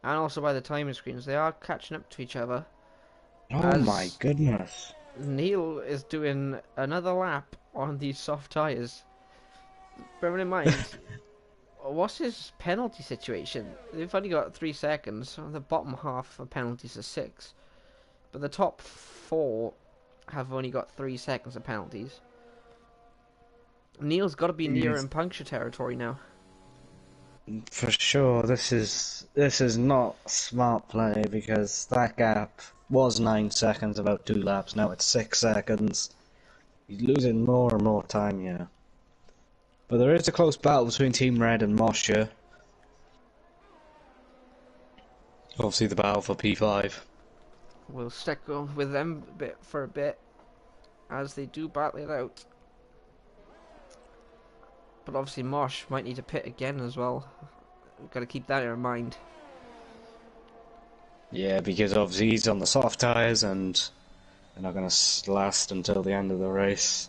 and also by the timing screens, they are catching up to each other. Oh my goodness! Neil is doing another lap on these soft tyres. Bearing in mind, what's his penalty situation? They've only got 3 seconds. The bottom half of penalties are 6, but the top 4 have only got 3 seconds of penalties. Neil's got to be near in puncture territory now. For sure, this is not smart play, because that gap was 9 seconds about 2 laps. Now it's 6 seconds. He's losing more and more time here. But there is a close battle between Team Red and Mosh here. Obviously the battle for P5. We'll stick with them for a bit as they do battle it out. But obviously Mosh might need to pit again as well. We've got to keep that in mind. Yeah, because obviously he's on the soft tyres and they're not going to last until the end of the race.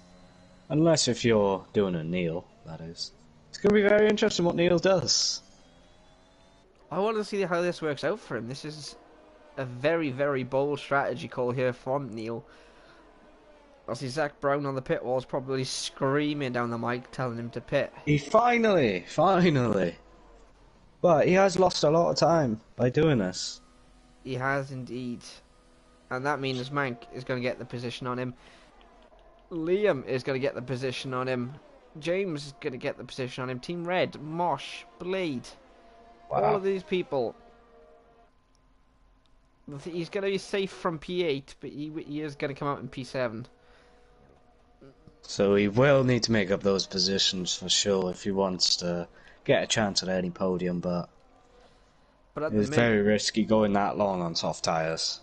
Unless if you're doing a Neil, that is. It's going to be very interesting what Neil does. I want to see how this works out for him. This is a very, very bold strategy call here from Neil. I see Zach Brown on the pit wall is probably screaming down the mic, telling him to pit. He finally! But he has lost a lot of time by doing this. He has indeed. And that means Mank is going to get the position on him. Liam is going to get the position on him. James is going to get the position on him. Team Red, Mosh, Blade. Wow. All of these people. He's going to be safe from P8, but he is going to come out in P7. So he will need to make up those positions for sure if he wants to get a chance at any podium, but it's very risky going that long on soft tyres.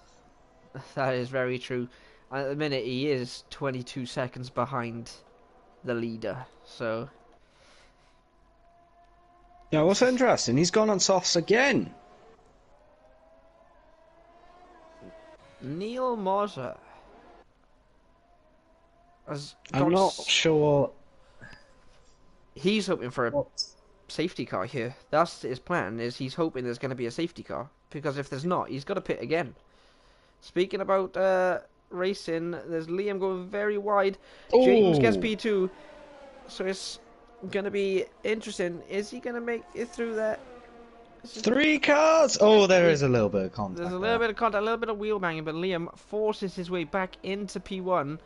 That is very true. And at the minute he is 22 seconds behind the leader, so... Yeah, what's interesting, he's gone on softs again. Neil Moser. I'm not sure. He's hoping for a safety car here. That's his plan, is he's hoping there's going to be a safety car. Because if there's not, he's got to pit again. Speaking about racing, there's Liam going very wide. Ooh. James gets P2. So it's going to be interesting. Is he going to make it through that? 3 cars! Oh, there is a little bit of contact. There's a little bit of contact, a little bit of wheel banging, but Liam forces his way back into P1.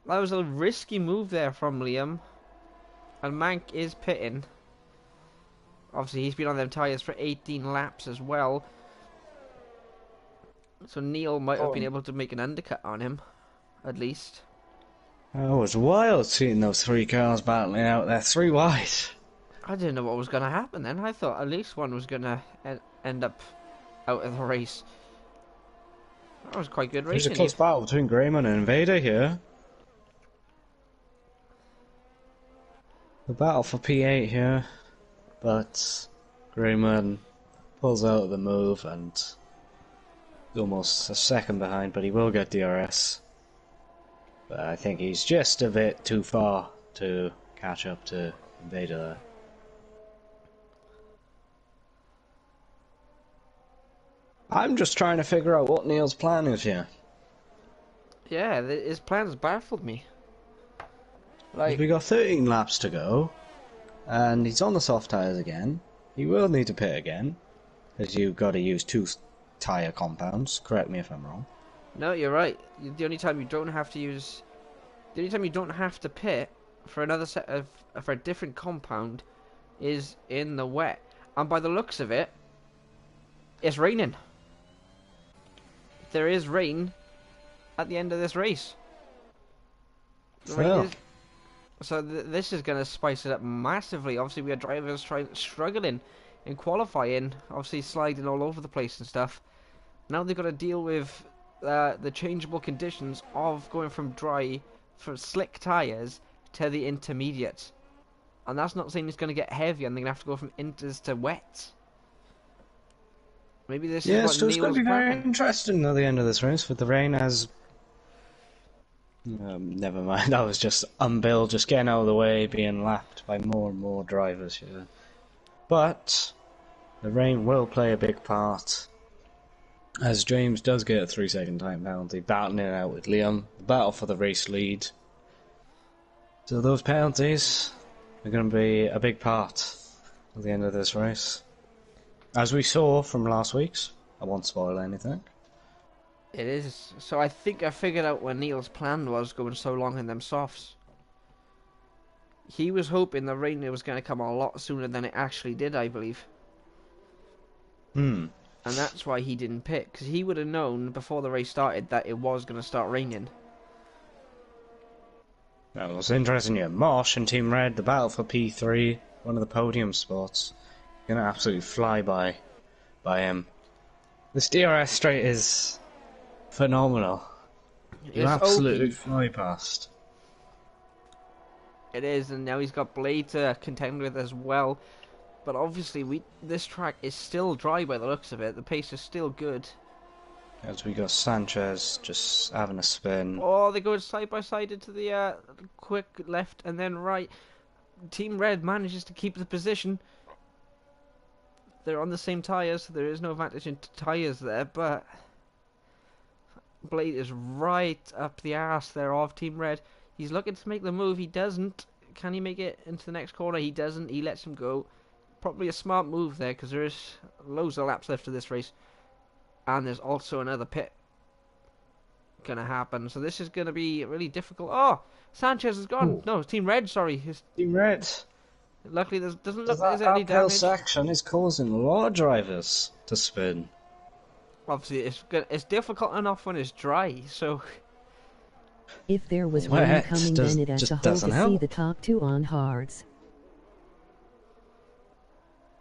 That was a risky move there from Liam. And Mank is pitting. Obviously, he's been on them tyres for 18 laps as well. So Neil might have been able to make an undercut on him, at least. Oh, it was wild seeing those 3 cars battling out there, 3 wide. I didn't know what was going to happen then. I thought at least one was going to end up out of the race. That was quite good racing. There's a close battle between Grayman and Invader here. The battle for P8 here, but Grayman pulls out of the move and is almost a second behind, but he will get DRS. But I think he's just a bit too far to catch up to Invader there. I'm just trying to figure out what Neil's plan is here. Yeah, his plan's baffled me. Like, we got 13 laps to go, and he's on the soft tyres again. He will need to pit again, because you've got to use 2 tyre compounds. Correct me if I'm wrong. No, you're right. The only time you don't have to use, the only time you don't have to pit for another set of for a different compound is in the wet. And by the looks of it, it's raining. There is rain at the end of this race. So this is going to spice it up massively. Obviously, we had drivers struggling in qualifying, obviously sliding all over the place and stuff. Now they've got to deal with the changeable conditions of going from slick tyres to the intermediate. And that's not saying it's going to get heavy and they're going to have to go from inters to wets. Maybe this is what so it's going Neil's to be very planning. interesting at the end of this race with the rain as... never mind, that was just Unbill just getting out of the way, being lapped by more and more drivers here. But the rain will play a big part, as James does get a 3-second time penalty, battling it out with Liam, the battle for the race lead. So those penalties are going to be a big part at the end of this race. As we saw from last week's, I won't spoil anything. It is. So I think I figured out what Neil's plan was going so long in them softs. He was hoping the rain was going to come a lot sooner than it actually did, I believe. Hmm. And that's why he didn't pit, because he would have known before the race started that it was going to start raining. That was interesting, yeah. Mosh and Team Red, the battle for P3, one of the podium spots. Gonna absolutely fly by him. This DRS straight is phenomenal. You absolutely OP. fly past. It is, and now he's got Blade to contend with as well. But obviously, this track is still dry by the looks of it. The pace is still good. As we got Sanchez just having a spin. Oh, they go side by side into the quick left and then right. Team Red manages to keep the position. They're on the same tyres, so there is no advantage in tyres there, but Blade is right up the arse there of Team Red. He's looking to make the move. He doesn't. Can he make it into the next corner? He doesn't. He lets him go. Probably a smart move there, because there is loads of laps left of this race. And there's also another pit going to happen. So this is going to be really difficult. Oh, Sanchez is gone. Ooh. No, Team Red, sorry. Team Red. Luckily, there doesn't look That like there's any uphill damage. section is causing a lot of drivers to spin. Obviously, it's difficult enough when it's dry, so... If there was Wet rain coming, does- then it has just to hold doesn't to see help. the top two on hards.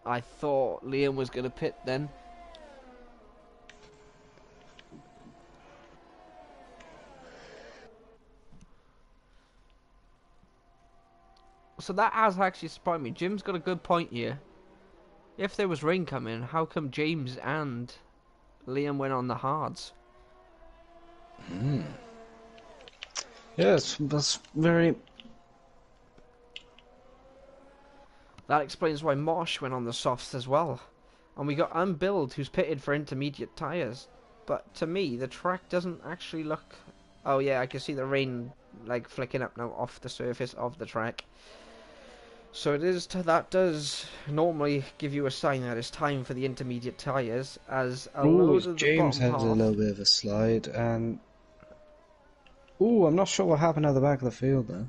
I thought Liam was going to pit then. So that has actually surprised me. Jim's got a good point here. If there was rain coming, how come James and Liam went on the hards? Yes, that's very... That explains why Mosh went on the softs as well. And we got Unbuild, who's pitted for intermediate tyres. But to me, the track doesn't actually look... Oh yeah, I can see the rain like flicking up now off the surface of the track. So it is that does normally give you a sign that it's time for the intermediate tyres, as a load of the James bottom had a half... little bit of a slide, and... Ooh, I'm not sure what happened at the back of the field there.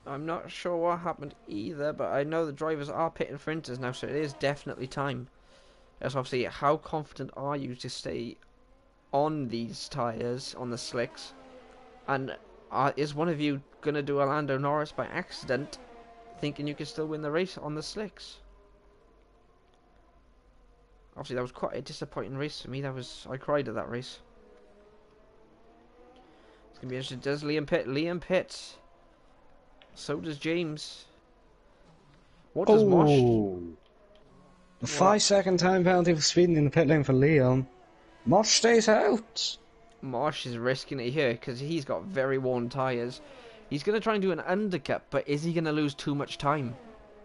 I'm not sure what happened either, but I know the drivers are pitting for inters now, so it is definitely time. That's obviously, how confident are you to stay on these tyres, on the slicks? And is one of you going to do a Lando Norris by accident, thinking you can still win the race on the slicks? Obviously, that was quite a disappointing race for me. I cried at that race. It's going to be interesting. Does Liam pit? Liam pits. So does James. What does Mosh? A 5-second time penalty for speeding in the pit lane for Liam. Mosh stays out. Mosh is risking it here because he's got very worn tyres. He's going to try and do an undercut, but is he going to lose too much time?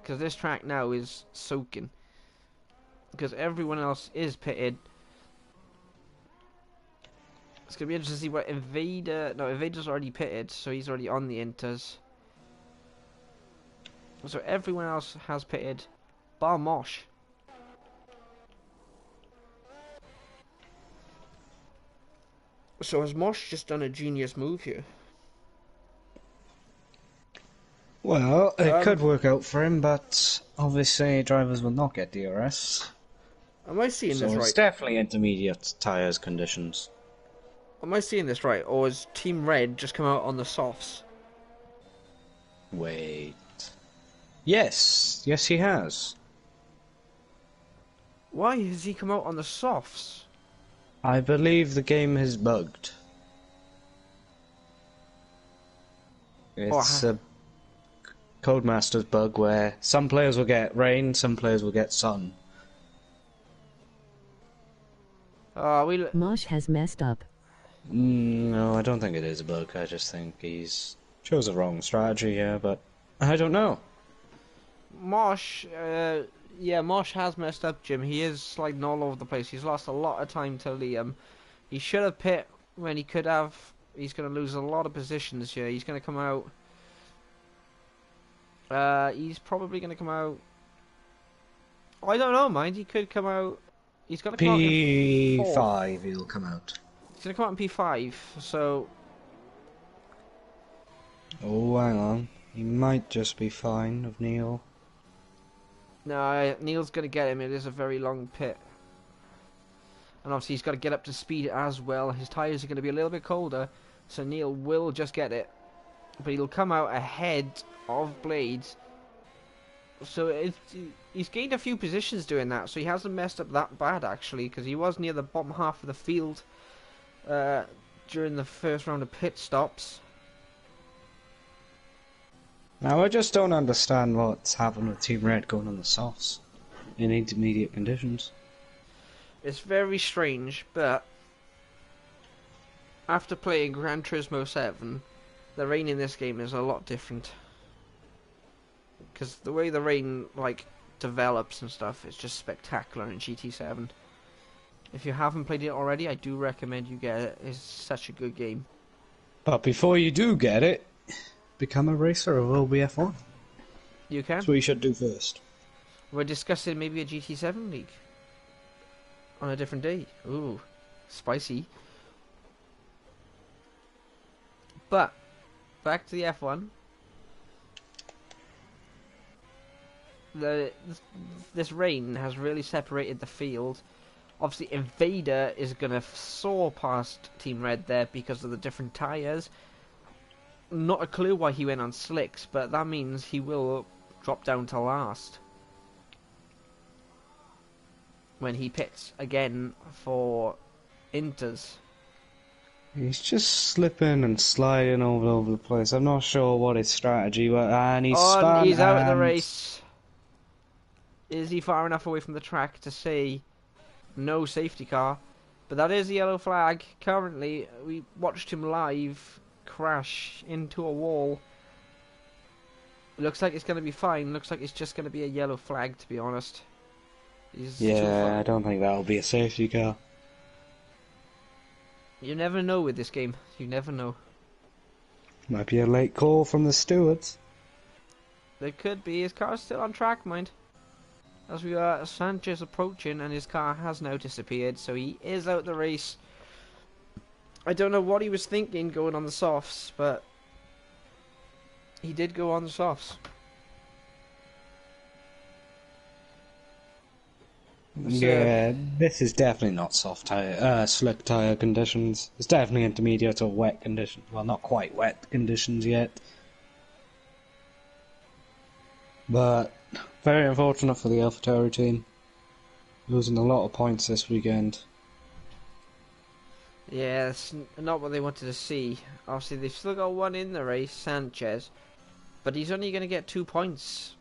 Because this track now is soaking. Because everyone else is pitted. It's going to be interesting to see what Invader... No, Invader's already pitted, so he's already on the inters. So everyone else has pitted, bar Mosh. So has Mosh just done a genius move here? Well, it could work out for him, but obviously drivers will not get DRS. Am I seeing this So right? it's definitely intermediate tyres conditions. Am I seeing this right? Or has Team Red just come out on the softs? Wait. Yes, he has. Why has he come out on the softs? I believe the game has bugged. It's a Codemaster's bug where some players will get rain, some players will get sun. Mosh has messed up. No, I don't think it is a bug. I just think he's chose the wrong strategy here, but I don't know. Mosh, yeah, Mosh has messed up, Jim. He is sliding all over the place. He's lost a lot of time to Liam. He should have pit when he could have. He's going to lose a lot of positions here. He's going to come out. He's probably going to come out. Oh, I don't know, mind. He could come out. He's going to come out in P5 he'll come out. He's going to come out in P5, so. Oh, hang on. He might just be fine of Neil. No, Neil's going to get him. It is a very long pit. And obviously he's got to get up to speed as well. His tyres are going to be a little bit colder, so Neil will just get it. But he'll come out ahead of Blades. So he's gained a few positions doing that, so he hasn't messed up that bad actually, because he was near the bottom half of the field during the first round of pit stops. Now I just don't understand what's happened with Team Red going on the softs in intermediate conditions. It's very strange, but after playing Gran Turismo 7, the rain in this game is a lot different. Because the way the rain develops and stuff is just spectacular in GT7. If you haven't played it already, I do recommend you get it. It's such a good game. But before you do get it, become a racer of OBF1. You can. That's what you should do first. We're discussing maybe a GT7 league on a different day. Ooh, spicy. But back to the F1. This rain has really separated the field. Obviously, Invader is going to soar past Team Red there because of the different tyres. Not a clue why he went on slicks, but that means he will drop down to last when he pits again for Inters. He's just slipping and sliding all over the place. I'm not sure what his strategy was, and he's spun. He's out of the race. Is he far enough away from the track to say no safety car? But that is the yellow flag. Currently, we watched him live crash into a wall. Looks like it's going to be fine. Looks like it's just going to be a yellow flag, to be honest. Yeah, I don't think that'll be a safety car. You never know with this game. You never know. Might be a late call from the stewards. There could be. His car's still on track, mind. As we are Sanchez approaching, and his car has now disappeared, so he is out the race. I don't know what he was thinking going on the softs, but he did go on the softs. Yeah, this is definitely not soft tire, slick tire conditions. It's definitely intermediate or wet conditions. Well, not quite wet conditions yet. But very unfortunate for the AlphaTauri team. Losing a lot of points this weekend. Yeah, that's not what they wanted to see. Obviously, they've still got one in the race, Sanchez. But he's only going to get 2 points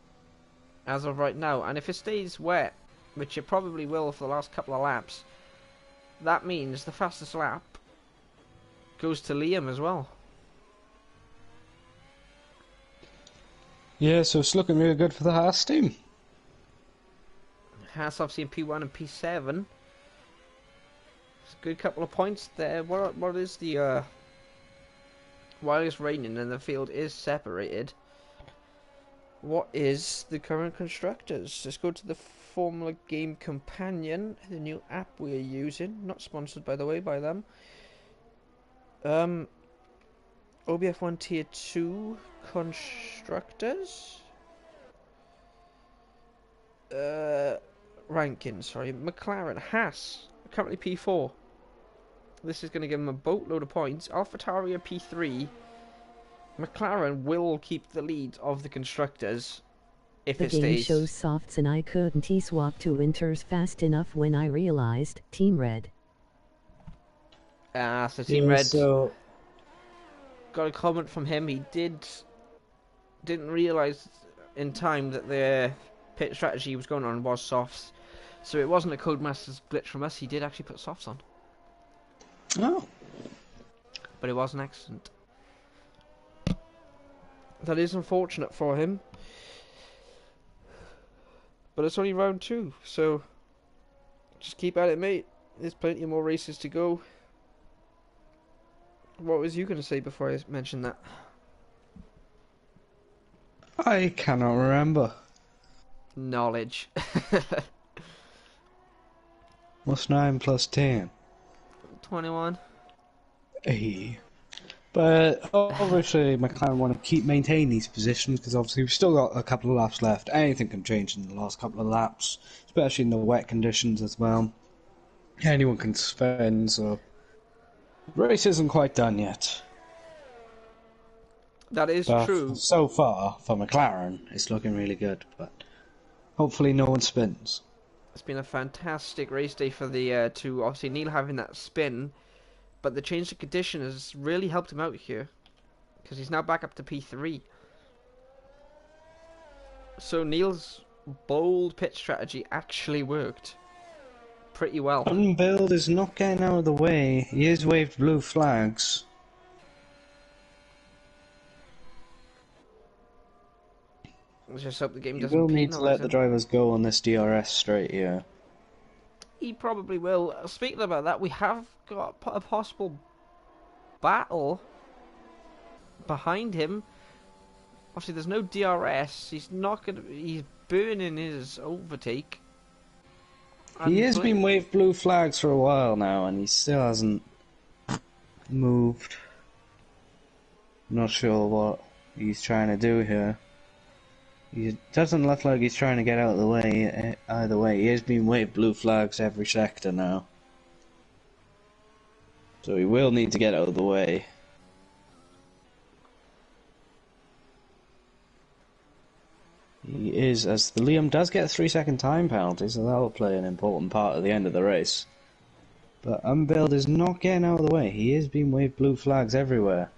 as of right now. And if it stays wet, which it probably will for the last couple of laps, that means the fastest lap goes to Liam as well. Yeah, so it's looking really good for the Haas team. Haas obviously in P1 and P7. It's a good couple of points there. What is the while it's raining and the field is separated, what is the current constructors? Let's go to the Formula Game Companion, the new app we are using. Not sponsored, by the way, by them. OBF1 Tier 2 constructors. Ranking, sorry. McLaren, Haas, currently P4. This is going to give them a boatload of points. AlphaTauri are P3. McLaren will keep the lead of the constructors if it stays. The game shows softs and I couldn't swap to winters fast enough when I realized Team Red. So Team Red. So got a comment from him. He did didn't realise in time that the pit strategy he was going on was softs. So it wasn't a Codemasters glitch from us, he did actually put softs on. Oh. But it was an accident. That is unfortunate for him. But it's only round 2, so just keep at it, mate. There's plenty more races to go. What was you going to say before I mentioned that? I cannot remember. Knowledge. What's 9 plus 10? 21. Hey. But obviously McLaren want to maintain these positions because obviously we've still got a couple of laps left. Anything can change in the last couple of laps, especially in the wet conditions as well. Anyone can spin, so the race isn't quite done yet. That is But true. so far, for McLaren, it's looking really good. But hopefully no one spins. It's been a fantastic race day for the two. Obviously, Neil having that spin, but the change of condition has really helped him out here because he's now back up to P3. So Neil's bold pit strategy actually worked pretty well. Unbuild is not getting out of the way. He has waved blue flags. Let's just hope the game You doesn't will need to penalise let the him. drivers go on this DRS straight here. He probably will. Speaking about that, we have got a possible battle behind him. Obviously, there's no DRS. He's not gonna. He's burning his overtake. He has been waved blue flags for a while now, and he still hasn't moved. Not sure what he's trying to do here. He doesn't look like he's trying to get out of the way either way. He has been waved blue flags every sector now. So he will need to get out of the way. He is, as the Liam does get a 3-second time penalty, so that will play an important part at the end of the race. But Unbuild is not getting out of the way. He is being waved blue flags everywhere.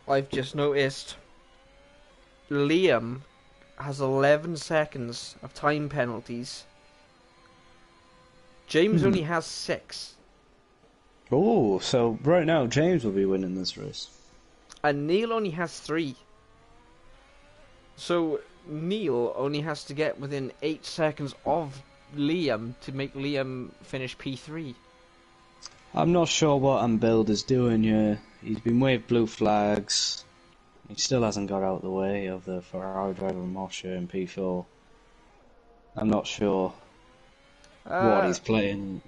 I've just noticed Liam has 11 seconds of time penalties. James only has 6. Oh, so right now James will be winning this race. And Neil only has 3. So Neil only has to get within 8 seconds of Liam to make Liam finish P3. I'm not sure what Unbuild is doing here. He's been waved blue flags. He still hasn't got out of the way of the Ferrari driver Moshe in P4. I'm not sure what he's playing.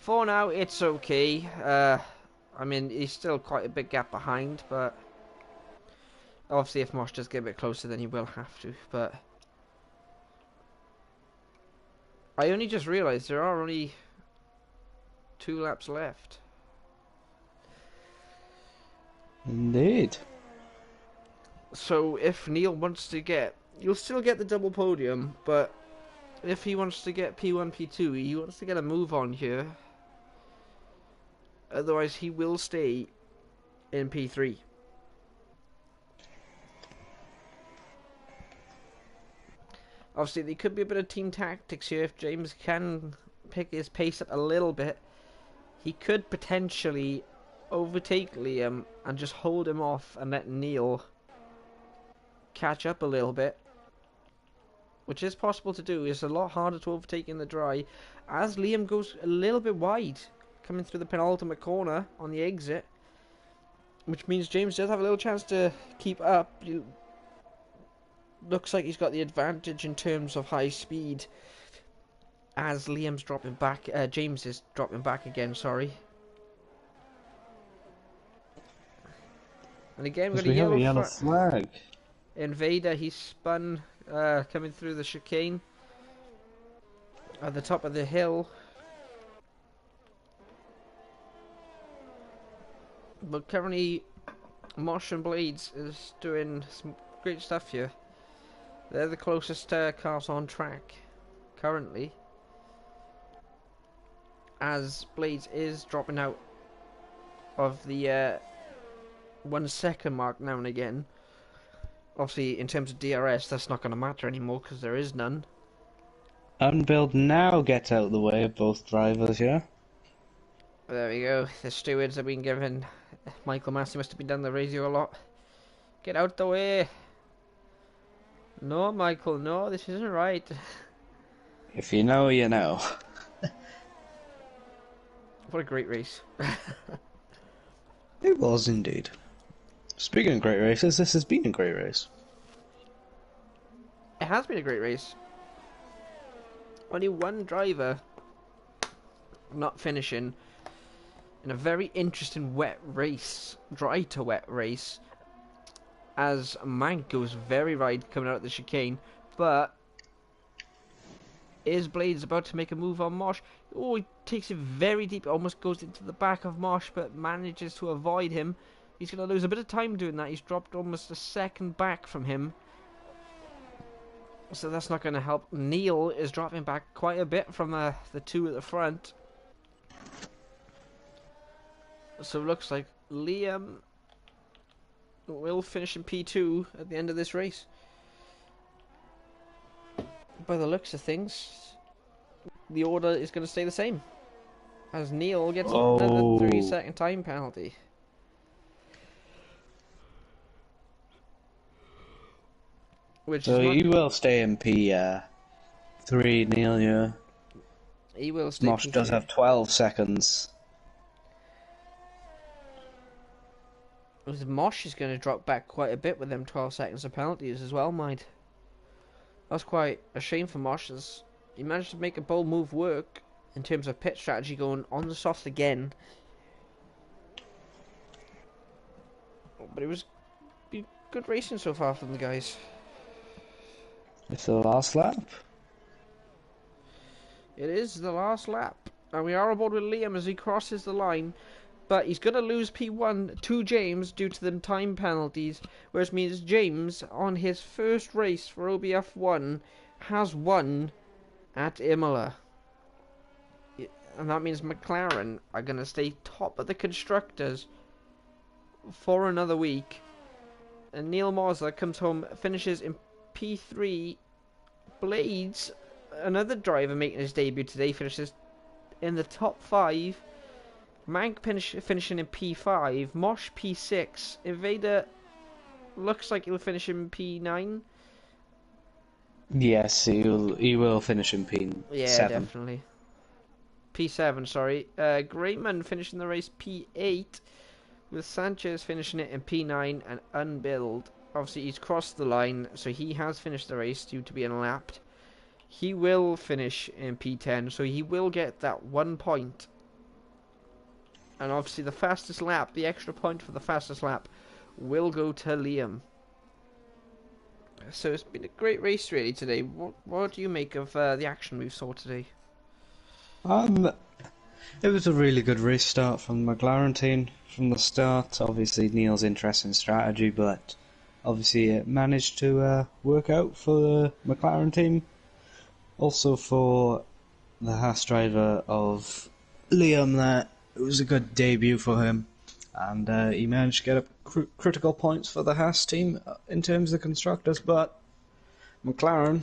For now, it's okay. I mean, he's still quite a big gap behind, but obviously if Mosh does get a bit closer, then he will have to. But I only just realised there are only 2 laps left. Indeed. So if Neil wants to get, you'll still get the double podium, but if he wants to get P1, P2, he wants to get a move on here. Otherwise, he will stay in P3. Obviously, there could be a bit of team tactics here. If James can pick his pace up a little bit, he could potentially overtake Liam and just hold him off and let Neil catch up a little bit, which is possible to do. It's a lot harder to overtake in the dry as Liam goes a little bit wide coming through the penultimate corner on the exit, which means James does have a little chance to keep up. Looks like he's got the advantage in terms of high speed as Liam's dropping back. James is dropping back again, sorry. And again, we've got a yellow flag. Invader, he spun coming through the chicane at the top of the hill. But currently, Mosh and Blades is doing some great stuff here. They're the closest cars on track currently, as Blades is dropping out of the 1 second mark now and again. Obviously, in terms of DRS, that's not going to matter anymore because there is none. Unbuild now gets out of the way of both drivers, yeah? There we go. The stewards have been given. Michael Massey must have been down the radio a lot. Get out the way. No, Michael, no, this isn't right. If you know, you know. What a great race. It was indeed. Speaking of great races, this has been a great race. It has been a great race. Only one driver not finishing in a very interesting wet race, dry to wet race, as Mank goes very right coming out of the chicane, but his blade's about to make a move on Mosh. Oh, he takes it very deep, almost goes into the back of Mosh, but manages to avoid him. He's going to lose a bit of time doing that. He's dropped almost a second back from him, so that's not going to help. Neil is dropping back quite a bit from the two at the front. So it looks like Liam will finish in P2 at the end of this race. By the looks of things, the order is going to stay the same, as Neil gets another 3-second time penalty. So he will stay in P3, Neil, yeah. He will stay. Mosh does have 12 seconds. Mosh is going to drop back quite a bit with them 12 seconds of penalties as well, mind. That's quite a shame for Mosh, as he managed to make a bold move work in terms of pit strategy, going on the soft again. But it was good racing so far from the guys. It's the last lap. It is the last lap, and we are aboard with Liam as he crosses the line. But he's going to lose P1 to James due to them time penalties, whereas means James, on his first race for OBF1, has won at Imola. And that means McLaren are going to stay top of the constructors for another week. And Neil Morza comes home, finishes in P3. Blades, another driver making his debut today, finishes in the top 5. Mank finishing in P5, Mosh P6, Invader looks like he'll finish in P9. Yes, he will finish in P7. Yeah, definitely. P7, sorry. Grayman finishing the race P8, with Sanchez finishing it in P9 and Unbuild. Obviously, he's crossed the line, so he has finished the race due to being lapped. He will finish in P10, so he will get that 1 point. And obviously the fastest lap, the extra point for the fastest lap, will go to Liam. So it's been a great race really today. What do you make of the action we saw today? It was a really good race start from the McLaren team from the start. Obviously Neil's interesting strategy, but obviously it managed to work out for the McLaren team. Also for the Haas driver of Liam there. It was a good debut for him, and he managed to get up critical points for the Haas team in terms of the constructors, but McLaren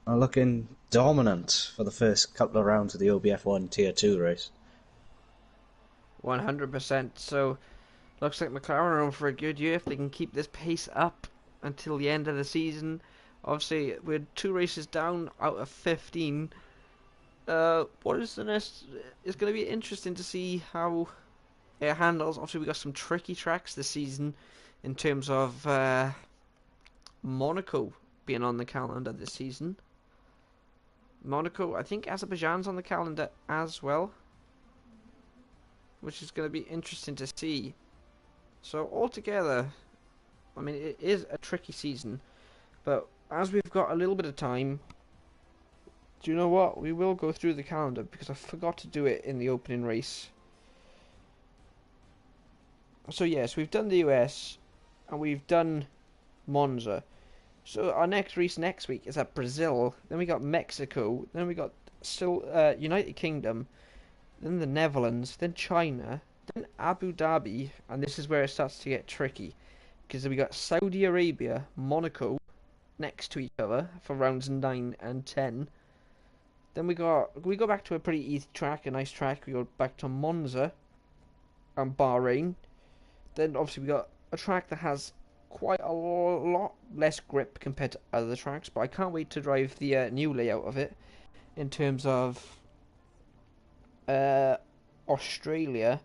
are looking dominant for the first couple of rounds of the OBF1 Tier 2 race. 100%, so looks like McLaren are on for a good year if they can keep this pace up until the end of the season. Obviously, we're 2 races down out of 15. What is the next? It's going to be interesting to see how it handles. Obviously, we got some tricky tracks this season in terms of Monaco being on the calendar this season. Monaco, I think Azerbaijan's on the calendar as well, which is going to be interesting to see. So altogether, I mean, it is a tricky season, but as we've got a little bit of time, do you know what? We will go through the calendar because I forgot to do it in the opening race. So yes, we've done the US and we've done Monza. So our next race next week is at Brazil. Then we got Mexico. Then we got still United Kingdom. Then the Netherlands. Then China. Then Abu Dhabi. And this is where it starts to get tricky. because we got Saudi Arabia, Monaco next to each other for rounds 9 and 10. Then we go back to a pretty easy track, a nice track. We go back to Monza and Bahrain. Then obviously we got a track that has quite a lot less grip compared to other tracks, but I can't wait to drive the new layout of it. In terms of Australia,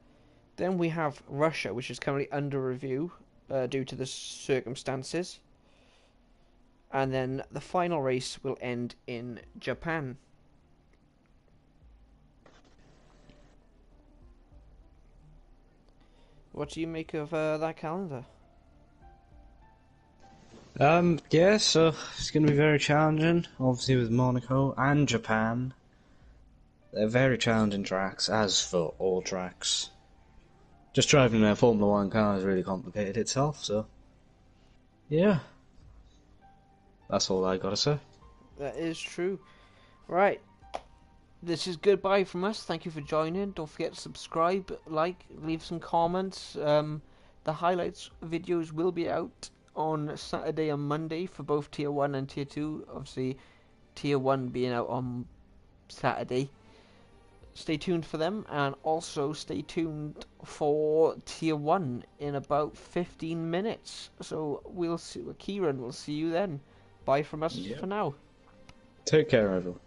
then we have Russia, which is currently under review due to the circumstances, and then the final race will end in Japan. What do you make of that calendar? Yeah, so it's going to be very challenging, obviously with Monaco and Japan. They're very challenging tracks, as for all tracks. Just driving a Formula 1 car is really complicated itself, so... yeah. That's all I gotta say. That is true. Right. This is goodbye from us. Thank you for joining. Don't forget to subscribe, like, leave some comments. The highlights videos will be out on Saturday and Monday for both Tier 1 and Tier 2. Obviously, Tier 1 being out on Saturday. Stay tuned for them, and also stay tuned for Tier 1 in about 15 minutes. So we'll see, Kieran, we'll see you then. Bye from us for now. Take care, everyone.